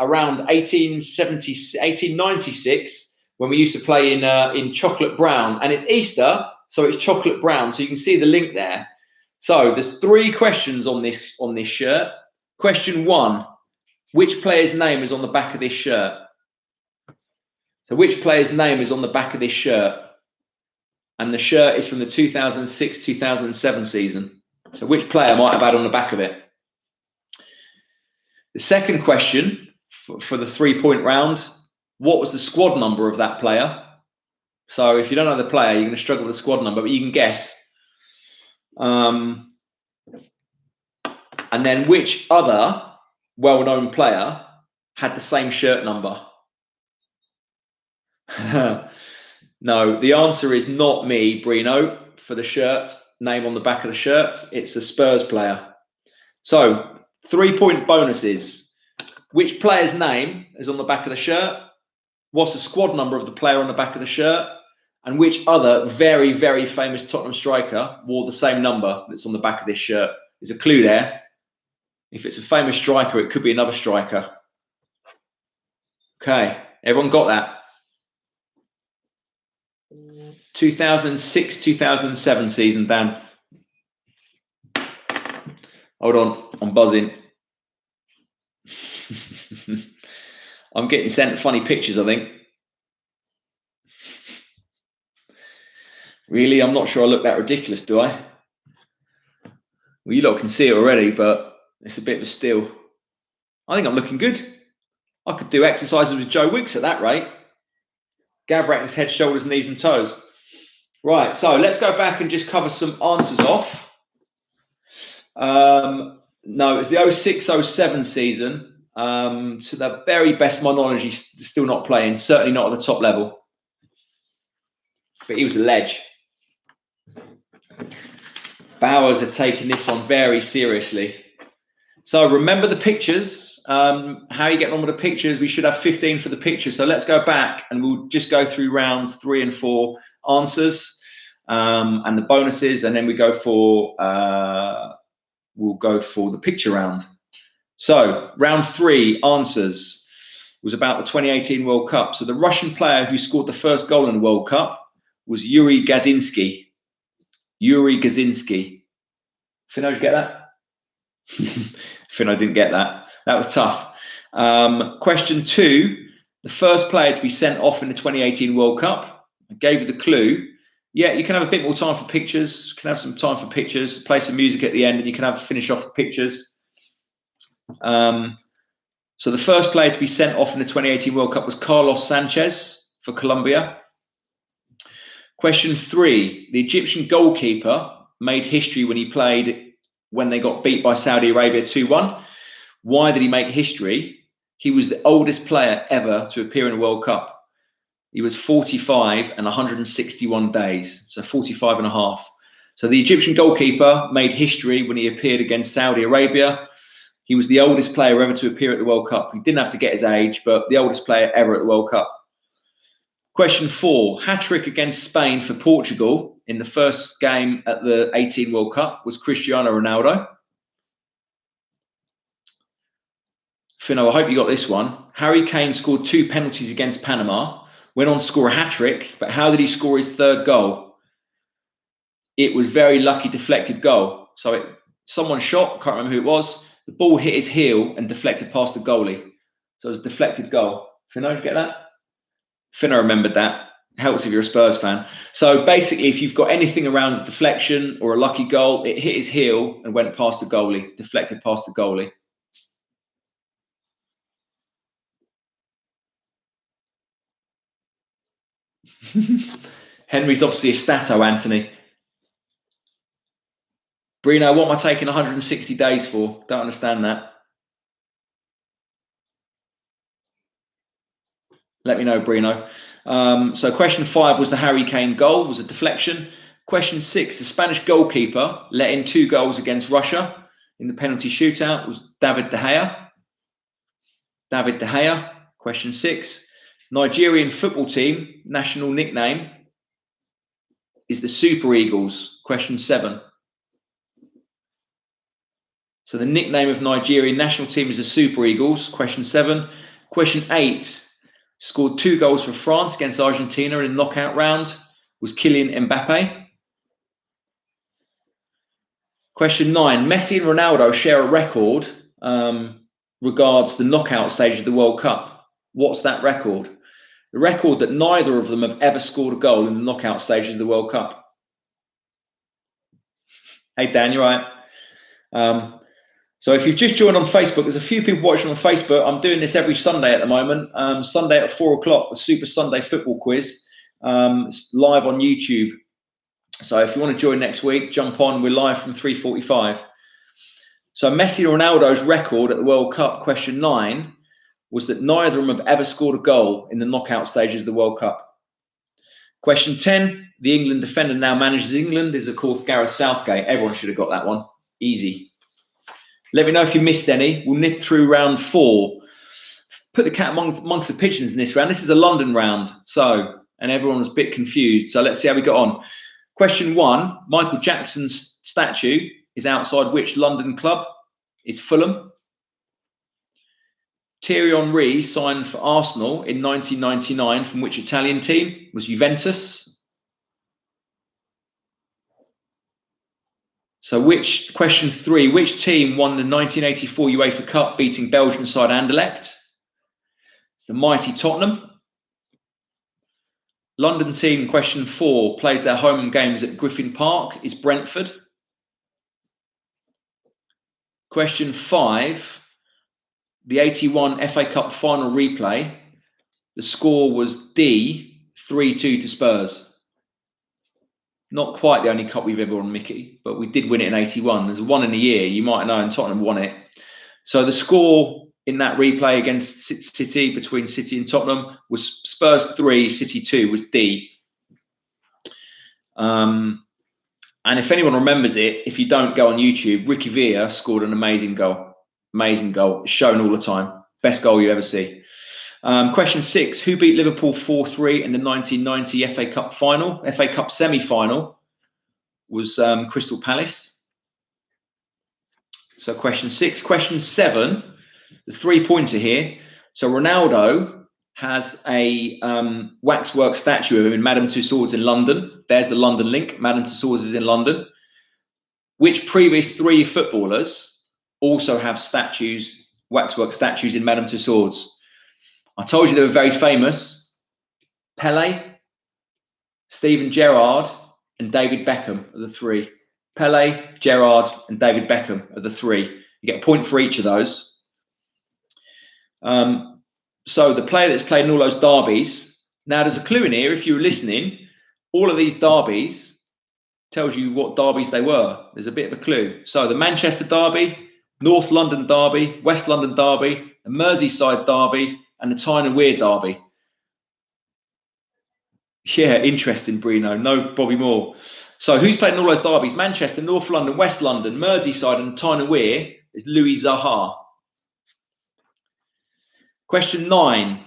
around 1896 when we used to play in chocolate brown. And it's Easter, so it's chocolate brown. So you can see the link there. So there's 3 questions on this shirt. Question 1, which player's name is on the back of this shirt? So which player's name is on the back of this shirt? And the shirt is from the 2006-2007 season. So which player might have had on the back of it? The second question for the 3-point round, what was the squad number of that player? So if you don't know the player, you're going to struggle with the squad number, but you can guess. And then which other well-known player had the same shirt number? No, the answer is not me, Bruno, for the shirt name on the back of the shirt. It's a Spurs player. So 3-point bonuses. Which player's name is on the back of the shirt? What's the squad number of the player on the back of the shirt? And which other very, very famous Tottenham striker wore the same number that's on the back of this shirt? There's a clue there. If it's a famous striker, it could be another striker. Okay, everyone got that? 2006-2007 season, Dan. Hold on, I'm buzzing. I'm getting sent funny pictures, I think. Really? I'm not sure I look that ridiculous, do I? Well, you lot can see it already, but it's a bit of a steal. I think I'm looking good. I could do exercises with Joe Wicks at that rate. Gavrak is head, shoulders, knees and toes. Right, so let's go back and just cover some answers off. No, it was the 06-07 season. To the very best of my knowledge, he's still not playing, certainly not at the top level. But he was a ledge. Bowers had taken this one very seriously. So remember the pictures. How are you getting on with the pictures? We should have 15 for the pictures. So let's go back and we'll just go through rounds 3 and 4 answers and the bonuses, and then we'll go for the picture round. So round 3 answers was about the 2018 World Cup. So the Russian player who scored the first goal in the World Cup was Yuri Gazinsky. Yuri Gazinsky. Fino, did you get that? Fino didn't get that. That was tough. Question 2, the first player to be sent off in the 2018 World Cup. I gave you the clue. Yeah, you can have a bit more time for pictures. You can have some time for pictures. Play some music at the end, and you can finish off the pictures. So the first player to be sent off in the 2018 World Cup was Carlos Sanchez for Colombia. Question 3, the Egyptian goalkeeper made history when they got beat by Saudi Arabia 2-1. Why did he make history? He was the oldest player ever to appear in a World Cup. He was 45 and 161 days, so 45 and a half. So the Egyptian goalkeeper made history when he appeared against Saudi Arabia. He was the oldest player ever to appear at the World Cup. He didn't have to get his age, but the oldest player ever at the World Cup. Question 4, hat-trick against Spain for Portugal in the first game at the 18 World Cup was Cristiano Ronaldo. Fino, I hope you got this one. Harry Kane scored 2 penalties against Panama, went on to score a hat-trick, but how did he score his 3rd goal? It was very lucky deflected goal. So someone shot, can't remember who it was, the ball hit his heel and deflected past the goalie. So it was a deflected goal. Fino, did you get that? Fino remembered that. Helps if you're a Spurs fan. So basically, if you've got anything around a deflection or a lucky goal, it hit his heel and went past the goalie, deflected past the goalie. Henry's obviously a stato, Anthony. Bruno, what am I taking 160 days for? Don't understand that. Let me know, Bruno. So question 5 was the Harry Kane goal, was a deflection. Question 6, the Spanish goalkeeper let in 2 goals against Russia in the penalty shootout was David De Gea. David De Gea. Question 6, Nigerian football team national nickname is the Super Eagles. Question 7. So the nickname of Nigerian national team is the Super Eagles. Question 7. Question 8. Scored 2 goals for France against Argentina in the knockout round was Kylian Mbappe. Question 9. Messi and Ronaldo share a record regards the knockout stage of the World Cup. What's that record? The record that neither of them have ever scored a goal in the knockout stages of the World Cup. Hey, Dan, you're right. So if you've just joined on Facebook, there's a few people watching on Facebook. I'm doing this every Sunday at the moment. Sunday at 4 o'clock, the Super Sunday Football Quiz. It's live on YouTube. So if you want to join next week, jump on. We're live from 3:45. So Messi and Ronaldo's record at the World Cup, question 9, was that neither of them have ever scored a goal in the knockout stages of the World Cup. Question 10, the England defender now manages England is, of course, Gareth Southgate. Everyone should have got that one. Easy. Let me know if you missed any. We'll nip through round 4. Put the cat amongst the pigeons in this round. This is a London round, and everyone was a bit confused. So let's see how we got on. Question 1, Michael Jackson's statue is outside which London club? It's Fulham. Thierry Henry signed for Arsenal in 1999 from which Italian team? Was Juventus. So question 3, which team won the 1984 UEFA Cup beating Belgian side Anderlecht? It's the mighty Tottenham. London team, question 4, plays their home games at Griffin Park, is Brentford. Question 5, the 81 FA Cup final replay, the score was D 3-2 to Spurs. Not quite the only cup we've ever won, Mickey, but we did win it in 81. There's one in a year. You might know, and Tottenham won it. So the score in that replay against City, between City and Tottenham, was Spurs 3, City 2, was D. And if anyone remembers it, if you don't, go on YouTube. Ricky Villa scored an amazing goal. Amazing goal. It's shown all the time. Best goal you ever see. Question 6. Who beat Liverpool 4-3 in the 1990 FA Cup final? FA Cup semi-final was Crystal Palace. So question 6. Question 7. The 3-pointer here. So Ronaldo has a waxwork statue of him in Madame Tussauds in London. There's the London link. Madame Tussauds is in London. Which previous 3 footballers also have statues, waxwork statues in Madame Tussauds? I told you they were very famous. Pele, Steven Gerrard, and David Beckham are the 3. Pele, Gerrard, and David Beckham are the 3. You get a point for each of those. So the player that's played in all those derbies, now there's a clue in here, if you were listening, all of these derbies tells you what derbies they were. There's a bit of a clue. So the Manchester derby, North London derby, West London derby, the Merseyside derby, and the Tyne and Wear derby. Yeah, interesting, Bruno. No Bobby Moore. So who's played in all those derbies? Manchester, North London, West London, Merseyside, and Tyne and Wear is Louis Zaha. Question 9,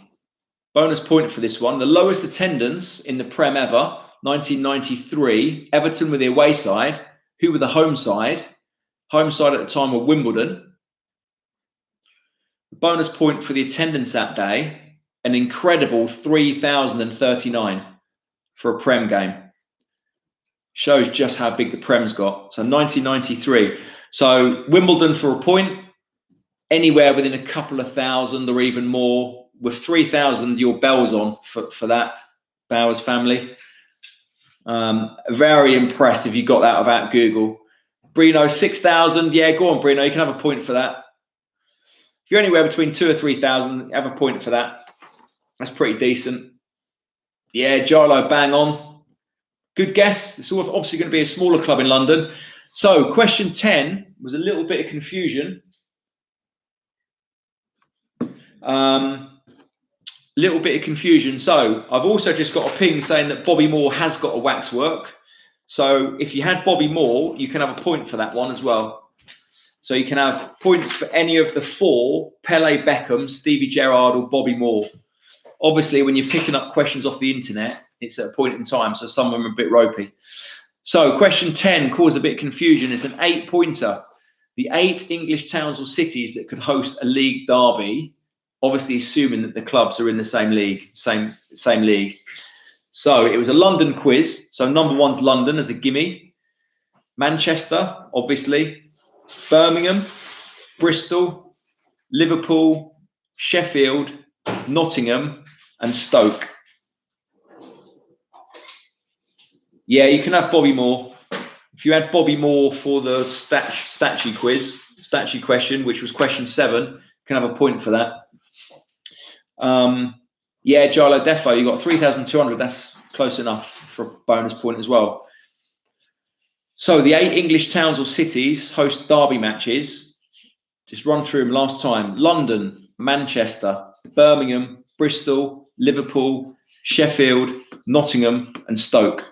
bonus point for this one. The lowest attendance in the Prem ever, 1993. Everton were the away side. Who were the home side? Home side at the time were Wimbledon. Bonus point for the attendance that day, an incredible 3,039 for a Prem game. Shows just how big the Prem's got. So 1993. So Wimbledon for a point. Anywhere within a couple of thousand or even more. With 3,000, your bell's on for that, Bowers family. Very impressed if you got that without Google. Bruno, 6,000. Yeah, go on, Bruno. You can have a point for that. If you're anywhere between 2,000 or 3,000, have a point for that. That's pretty decent. Yeah, Jarlo, bang on. Good guess. It's obviously going to be a smaller club in London. So question 10 was a little bit of confusion. Little bit of confusion. So I've also just got a ping saying that Bobby Moore has got a waxwork. So if you had Bobby Moore, you can have a point for that one as well. So you can have points for any of the 4, Pele, Beckham, Stevie Gerrard, or Bobby Moore. Obviously, when you're picking up questions off the internet, it's at a point in time, so some of them are a bit ropey. So question 10 caused a bit of confusion. It's an 8-pointer. The 8 English towns or cities that could host a league derby, obviously assuming that the clubs are in the same league, same league. So it was a London quiz. So number 1's London as a gimme. Manchester, obviously. Birmingham, Bristol, Liverpool, Sheffield, Nottingham, and Stoke. Yeah, you can have Bobby Moore. If you had Bobby Moore for the statue question, which was question 7, you can have a point for that. Yeah, Jarlo Defo, you got 3,200. That's close enough for a bonus point as well. So the 8 English towns or cities host derby matches. Just run through them last time. London, Manchester, Birmingham, Bristol, Liverpool, Sheffield, Nottingham, and Stoke.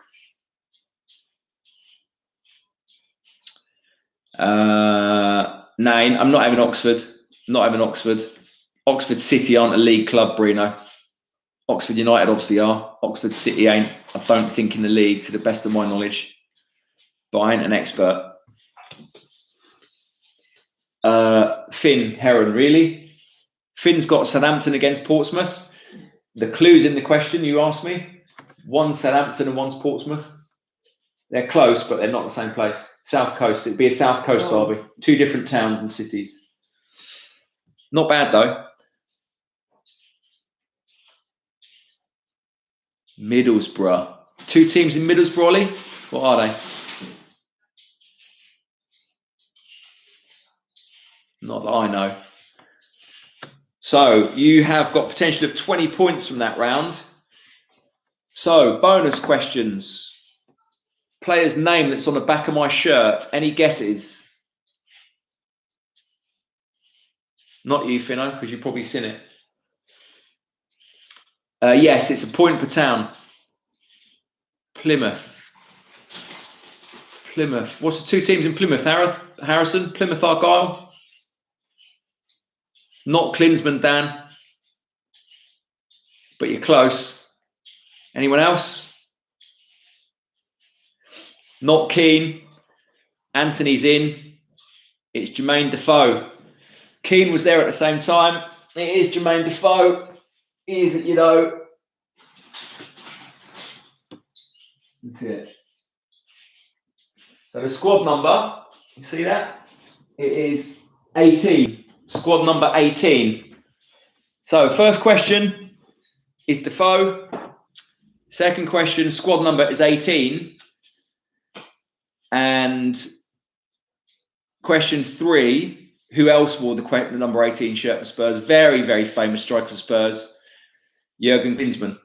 Nine, I'm not having Oxford. Not having Oxford. Oxford City aren't a league club, Bruno. Oxford United obviously are. Oxford City ain't, I don't think, in the league to the best of my knowledge. But I ain't an expert. Finn Heron, really? Finn's got Southampton against Portsmouth. The clue's in the question you asked me. One's Southampton and one's Portsmouth. They're close, but they're not the same place. South Coast. It'd be a South Coast derby. 2 different towns and cities. Not bad, though. Middlesbrough. 2 teams in Middlesbrough, Ollie? What are they? Not that I know. So you have got potential of 20 points from that round. So, bonus questions. Player's name that's on the back of my shirt. Any guesses? Not you, Finno, because you've probably seen it. Yes, it's a point per town. Plymouth. Plymouth. What's the two teams in Plymouth, Harrison? Plymouth Argyle? Not Klinsman, Dan. But you're close. Anyone else? Not Keane. Anthony's in. It's Jermaine Defoe. Keane was there at the same time. It is Jermaine Defoe. He is, you know. That's it. So the squad number, you see that? It is 18. Squad number 18. So first question is Defoe. Second question, squad number is 18. And question 3, who else wore the number 18 shirt for Spurs? Very, very famous striker for Spurs, Jurgen Klinsmann.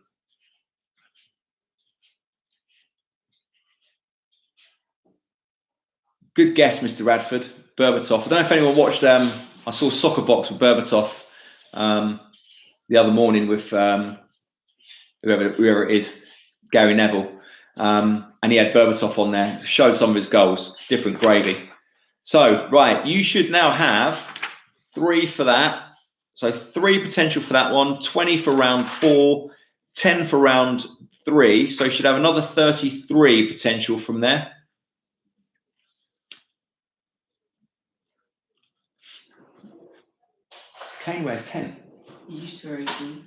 Good guess, Mr. Radford. Berbatov. I don't know if anyone watched, I saw Soccer Box with Berbatov the other morning with whoever it is, Gary Neville. And he had Berbatov on there, showed some of his goals, different gravy. So, right, you should now have 3 for that. So 3 potential for that one, 20 for round 4, 10 for round 3. So you should have another 33 potential from there. Kane wears 10. He used to wear 18.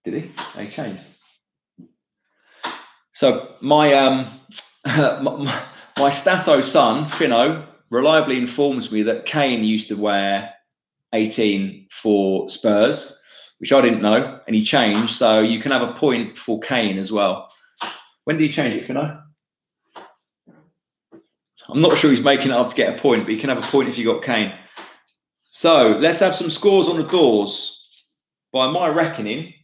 Did he? They changed. So my my Stato son, Finno, reliably informs me that Kane used to wear 18 for Spurs, which I didn't know, and he changed. So you can have a point for Kane as well. When did he change it, Finno? I'm not sure he's making it up to get a point, but you can have a point if you got Kane. So let's have some scores on the doors. By my reckoning,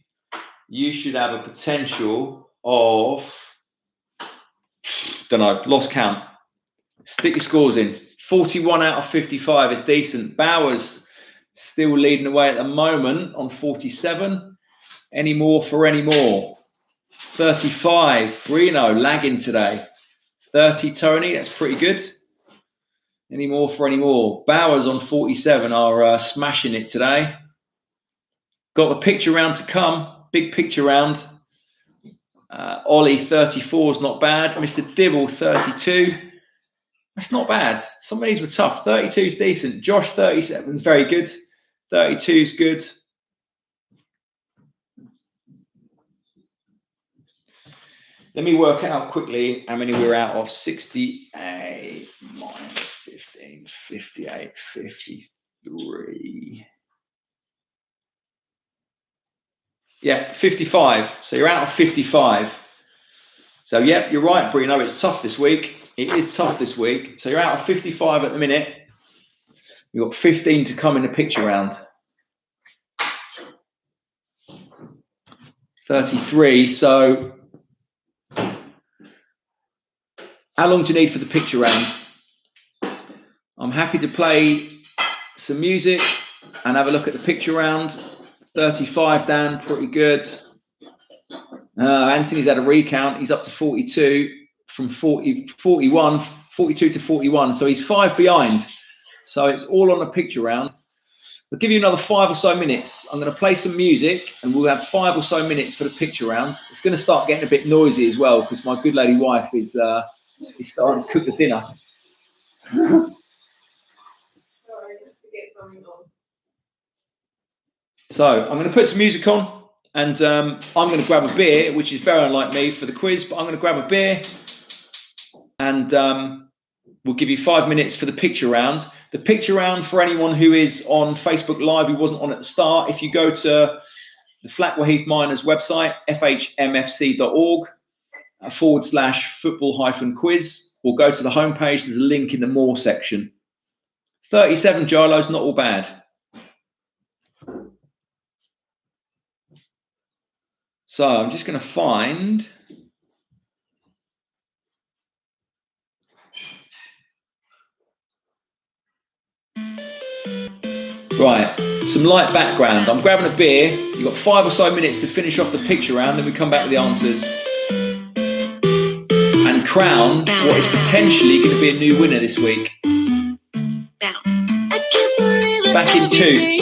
you should have a potential of, don't know, lost count. Stick your scores in. 41 out of 55 is decent. Bowers still leading away at the moment on 47. Any more for any more? 35. Brino lagging today. 30. Tony, that's pretty good. Any more for any more? Bowers on 47 are smashing it today. Got the picture round to come. Big picture round. Ollie 34 is not bad. Mr. Dibble 32. That's not bad. Some of these were tough. 32 is decent. Josh 37 is very good. 32 is good. Let me work out quickly how many we're out of. 68 minus 15, 58, 53. Yeah, 55. So you're out of 55. So, yeah, you're right, Brino. It's tough this week. It is tough this week. So you're out of 55 at the minute. You've got 15 to come in the picture round. 33. So how long do you need for the picture round? I'm happy to play some music and have a look at the picture round. 35, Dan, pretty good. Anthony's had a recount. He's up to 42 from 42 to 41. So he's 5 behind. So it's all on the picture round. I'll give you another 5 or so minutes. I'm going to play some music and we'll have 5 or so minutes for the picture round. It's going to start getting a bit noisy as well because my good lady wife is starting to cook the dinner. So I'm going to put some music on and I'm going to grab a beer, which is very unlike me for the quiz, but I'm going to grab a beer and we'll give you 5 minutes for the picture round. The picture round for anyone who is on Facebook Live who wasn't on at the start, if you go to the Flackwell Heath Miners website, FHMFC.org/football-quiz, or go to the homepage, there's a link in the more section. 37 Jarlo's not all bad. So I'm just going to find. Right, some light background. I'm grabbing a beer. You've got 5 or so minutes to finish off the picture round, then we come back with the answers. And crown what is potentially going to be a new winner this week. Back in 2.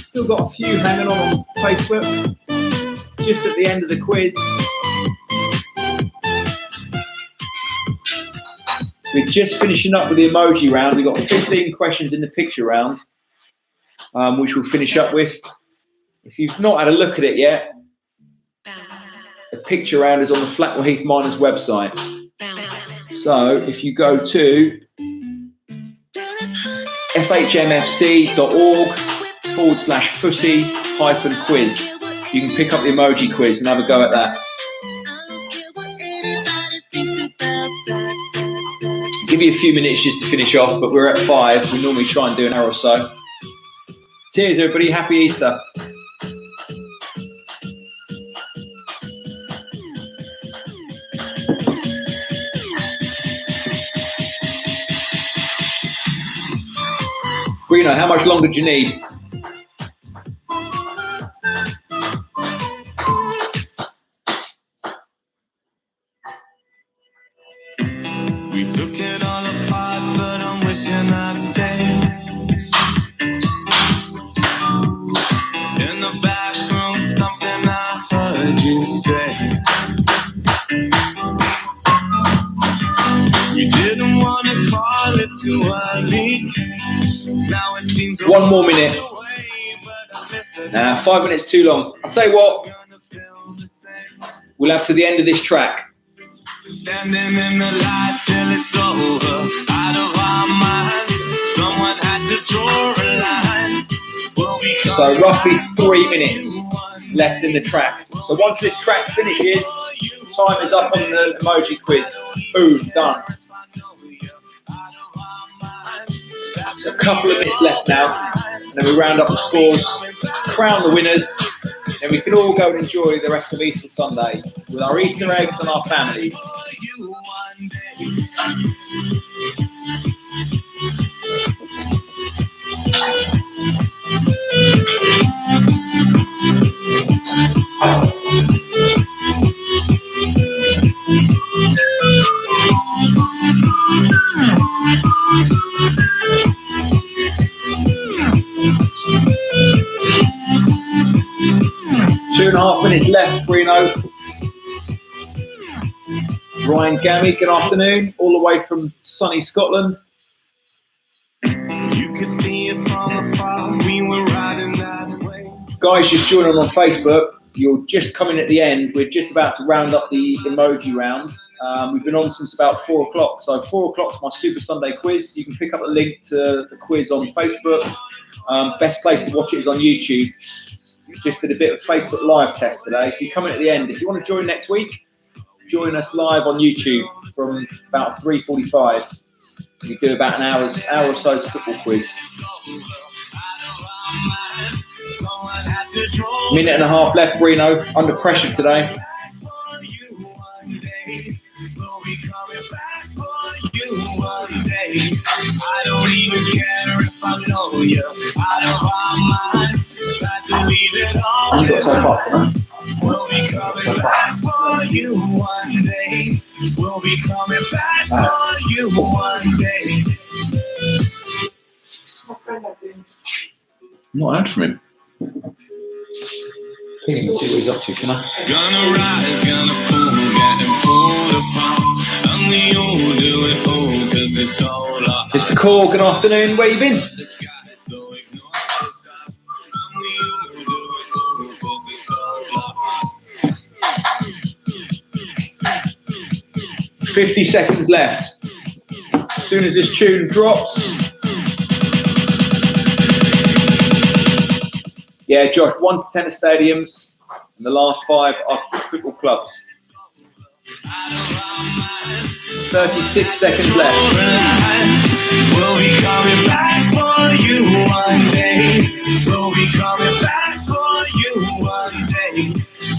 Still got a few hanging on Facebook, just at the end of the quiz. We're just finishing up with the emoji round. We've got 15 questions in the picture round, which we'll finish up with. If you've not had a look at it yet, the picture round is on the Flatwell Heath Miners website. So if you go to FHMFC.org/footy-quiz, you can pick up the emoji quiz and have a go at that. Give you a few minutes just to finish off, but we're at 5. We normally try and do an hour or so. Cheers, everybody. Happy Easter. Reno, how much longer do you need? We took it all apart, but I'm wishing I'd stay. In the bathroom, something I heard you say. You didn't want to call it too early. Now it seems 1 more minute. Nah, 5 minutes too long. I'll tell you what, we'll have to the end of this track. Standing in the light till it's over, out of our minds. Someone had to draw a line. So roughly 3 minutes left in the track. So once this track finishes, time is up on the emoji quiz. Boom, done. So a couple of minutes left now, and then we round up the scores, crown the winners, and we can all go and enjoy the rest of Easter Sunday with our Easter eggs and our families. 2.5 minutes left, Bruno. Ryan Gammy, good afternoon, all the way from sunny Scotland. You could see it from afar. We were riding that way. Guys just joining on Facebook, you're just coming at the end. We're just about to round up the emoji round. We've been on since about 4 o'clock. So 4 o'clock is my Super Sunday quiz. You can pick up a link to the quiz on Facebook. Best place to watch it is on YouTube. Just did a bit of Facebook Live test today. So you're coming at the end. If you want to join next week, join us live on YouTube from about 3:45. We do about an hour or so's football quiz. Minute and a half left, Bruno. Under pressure today. I don't even care if I know you out of our minds. Try to leave it all behind. We'll be coming back for you one day. We'll be coming back for you one day. Not heard from him. See what he's up to, can I? Gonna rise, gonna fall, getting pulled apart. And we all do it all, cause it's all our heart. Mr. Core, good afternoon. Where you been? So ignore the stops. And we all do it all, cause it's all our hearts. 50 seconds left. As soon as this tune drops. Yeah, Josh, 1 to 10 are stadiums, and the last 5 are football clubs. 36 seconds left. We'll be coming back for you one day. We'll be coming back for you one day.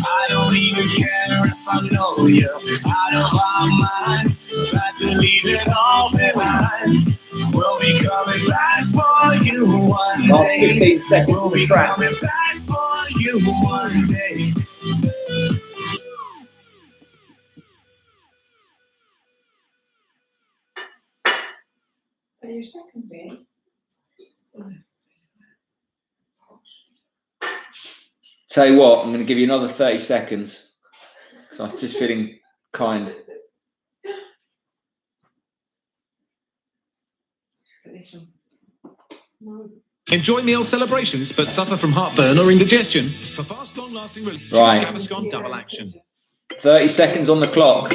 I don't even care if I know you out of our minds. Try to leave it all behind. We'll be coming back for you one day. Last 15 seconds we'll on the be track. coming back for you one day. So your second bit. Tell you what, I'm going to give you another 30 seconds. So I'm just feeling kind. Listen. No. Enjoy meal celebrations, but suffer from heartburn or indigestion. For fast, long-lasting relief, Right. Gaviscon Double Action. 30 seconds on the clock.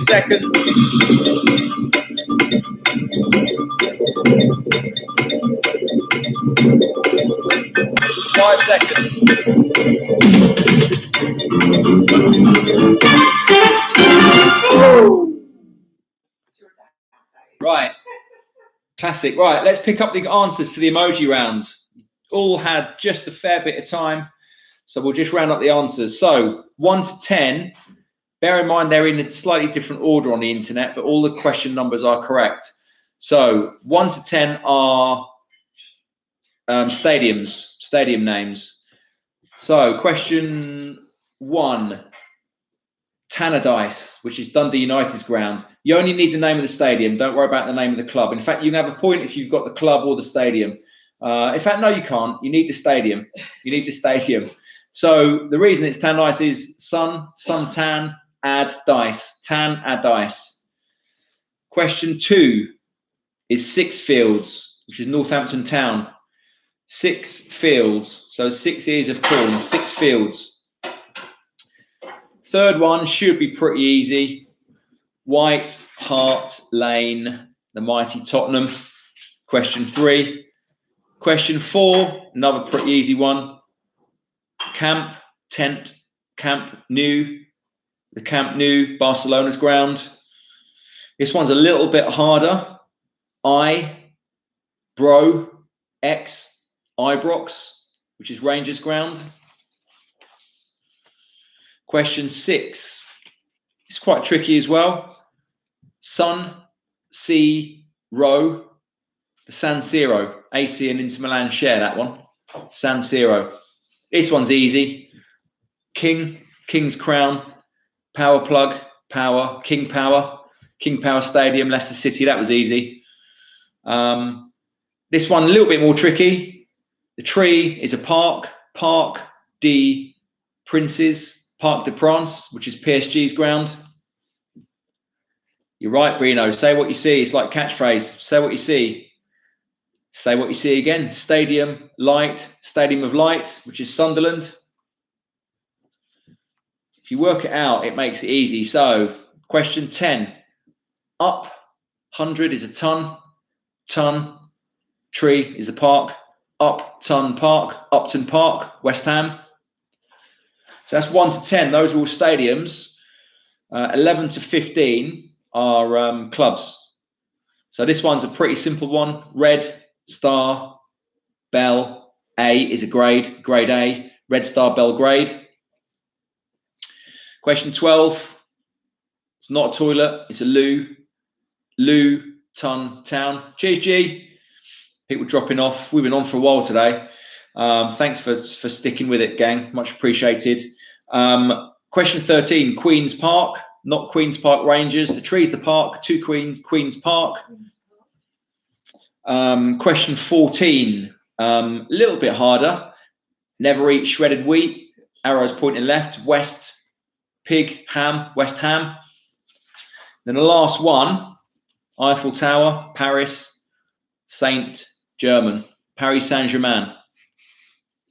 Seconds. 5 seconds. Right. Classic. Right, let's pick up the answers to the emoji round. All had just a fair bit of time, so we'll just round up the answers. So 1 to 10. Bear in mind they're in a slightly different order on the internet, but all the question numbers are correct. So 1 to 10 are stadiums, stadium names. So question 1, Tannadice, which is Dundee United's ground. You only need the name of the stadium. Don't worry about the name of the club. In fact, you can have a point if you've got the club or the stadium. In fact, no, you can't. You need the stadium. You need the stadium. So the reason it's Tannadice is sun-tan, add dice. Tan, add dice. Question 2 is Sixfields, which is Northampton Town. 6 fields. So 6 ears of corn, 6 fields. Third one should be pretty easy. White Hart Lane, the mighty Tottenham. Question 3. Question 4, another pretty easy one. Camp, tent, Camp Nou, the Camp Nou, Barcelona's ground. This one's a little bit harder. Ibrox, which is Rangers ground. Question 6. It's quite tricky as well. Sun, Sea, Row, the San Siro. AC and Inter Milan share that one. San Siro. This one's easy. King's Crown, Power Plug, Power, King Power Stadium, Leicester City. That was easy. This one a little bit more tricky. The tree is a park. Park D Princes, Parc des Princes, which is PSG's ground. You're right, Bruno. Say what you see. It's like catchphrase. Say what you see. Say what you see again. Stadium of Light, which is Sunderland. If you work it out, it makes it easy. So, question 10. Up 100 is a ton. Ton tree is a park. Upton Park, West Ham. So that's 1 to 10. Those are all stadiums. 11 to 15 are clubs. So this one's a pretty simple one. Red Star Bell A is a grade A. Red Star Belgrade. Question 12. It's not a toilet. It's a loo. Luton Town. Cheers, G. People dropping off. We've been on for a while today. Thanks for sticking with it, gang. Much appreciated. Question 13. Queen's Park. Not Queen's Park Rangers. The tree's the park. Queen's Park. Question 14. A little bit harder. Never eat shredded wheat. Arrows pointing left. West Ham. Then the last one. Eiffel Tower. Paris. Paris Saint-Germain.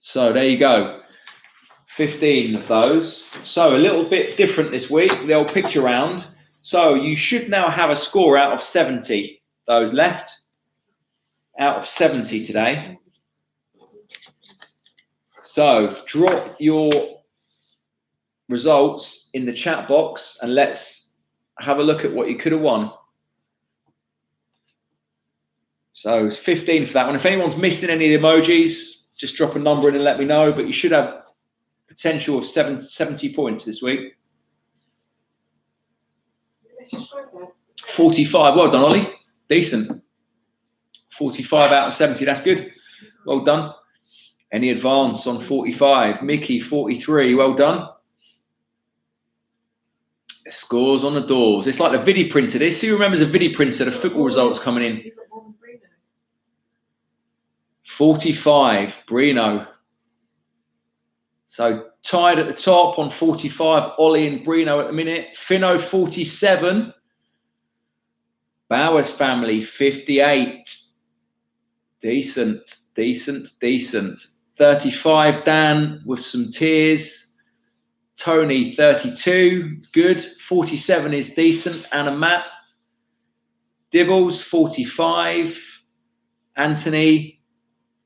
So there you go. 15 of those. So a little bit different this week, the old picture round. So you should now have a score out of 70. Those left. Out of 70 today. So drop your results in the chat box and let's have a look at what you could have won. So it's 15 for that one. If anyone's missing any of the emojis, just drop a number in and let me know. But you should have potential of 70 points this week. 45. Well done, Ollie. Decent. 45 out of 70. That's good. Well done. Any advance on 45? Mickey, 43. Well done. Scores on the doors. It's like the video printer. This. Who remembers a video printer? The football results coming in. 45, Brino. So tied at the top on 45, Ollie and Brino at the minute. Finno, 47. Bowers family, 58. Decent. 35, Dan with some tears. Tony, 32. Good. 47 is decent. Anna Matt. Dibbles, 45. Anthony.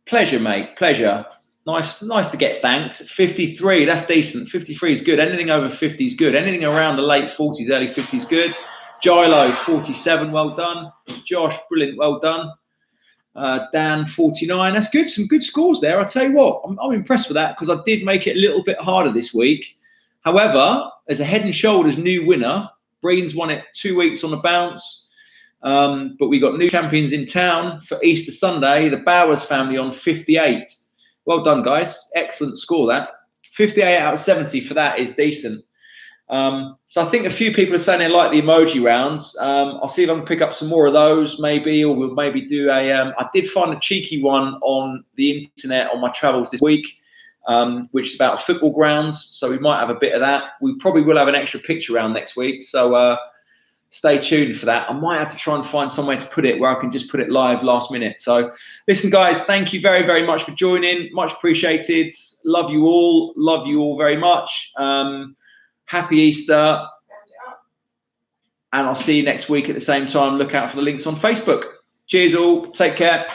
Pleasure, mate. Pleasure. Nice to get thanked. 53, that's decent. 53 is good. Anything over 50 is good. Anything around the late 40s, early 50s, good. Gilo, 47, well done. Josh, brilliant, well done. Dan, 49, that's good. Some good scores there. I'll tell you what, I'm impressed with that because I did make it a little bit harder this week. However, as a head and shoulders new winner, Breen's won it 2 weeks on the bounce. But we got new champions in town for Easter Sunday, the Bowers family on 58. Well done, guys. Excellent score, that. 58 out of 70 for that is decent. So I think a few people are saying they like the emoji rounds. I'll see if I can pick up some more of those, maybe, or we'll maybe do a... I did find a cheeky one on the internet on my travels this week, which is about football grounds. So we might have a bit of that. We probably will have an extra picture round next week. So... stay tuned for that. I might have to try and find somewhere to put it where I can just put it live last minute. So listen, guys, thank you very, very much for joining. Much appreciated. Love you all. Love you all very much. Happy Easter. And I'll see you next week at the same time. Look out for the links on Facebook. Cheers all. Take care.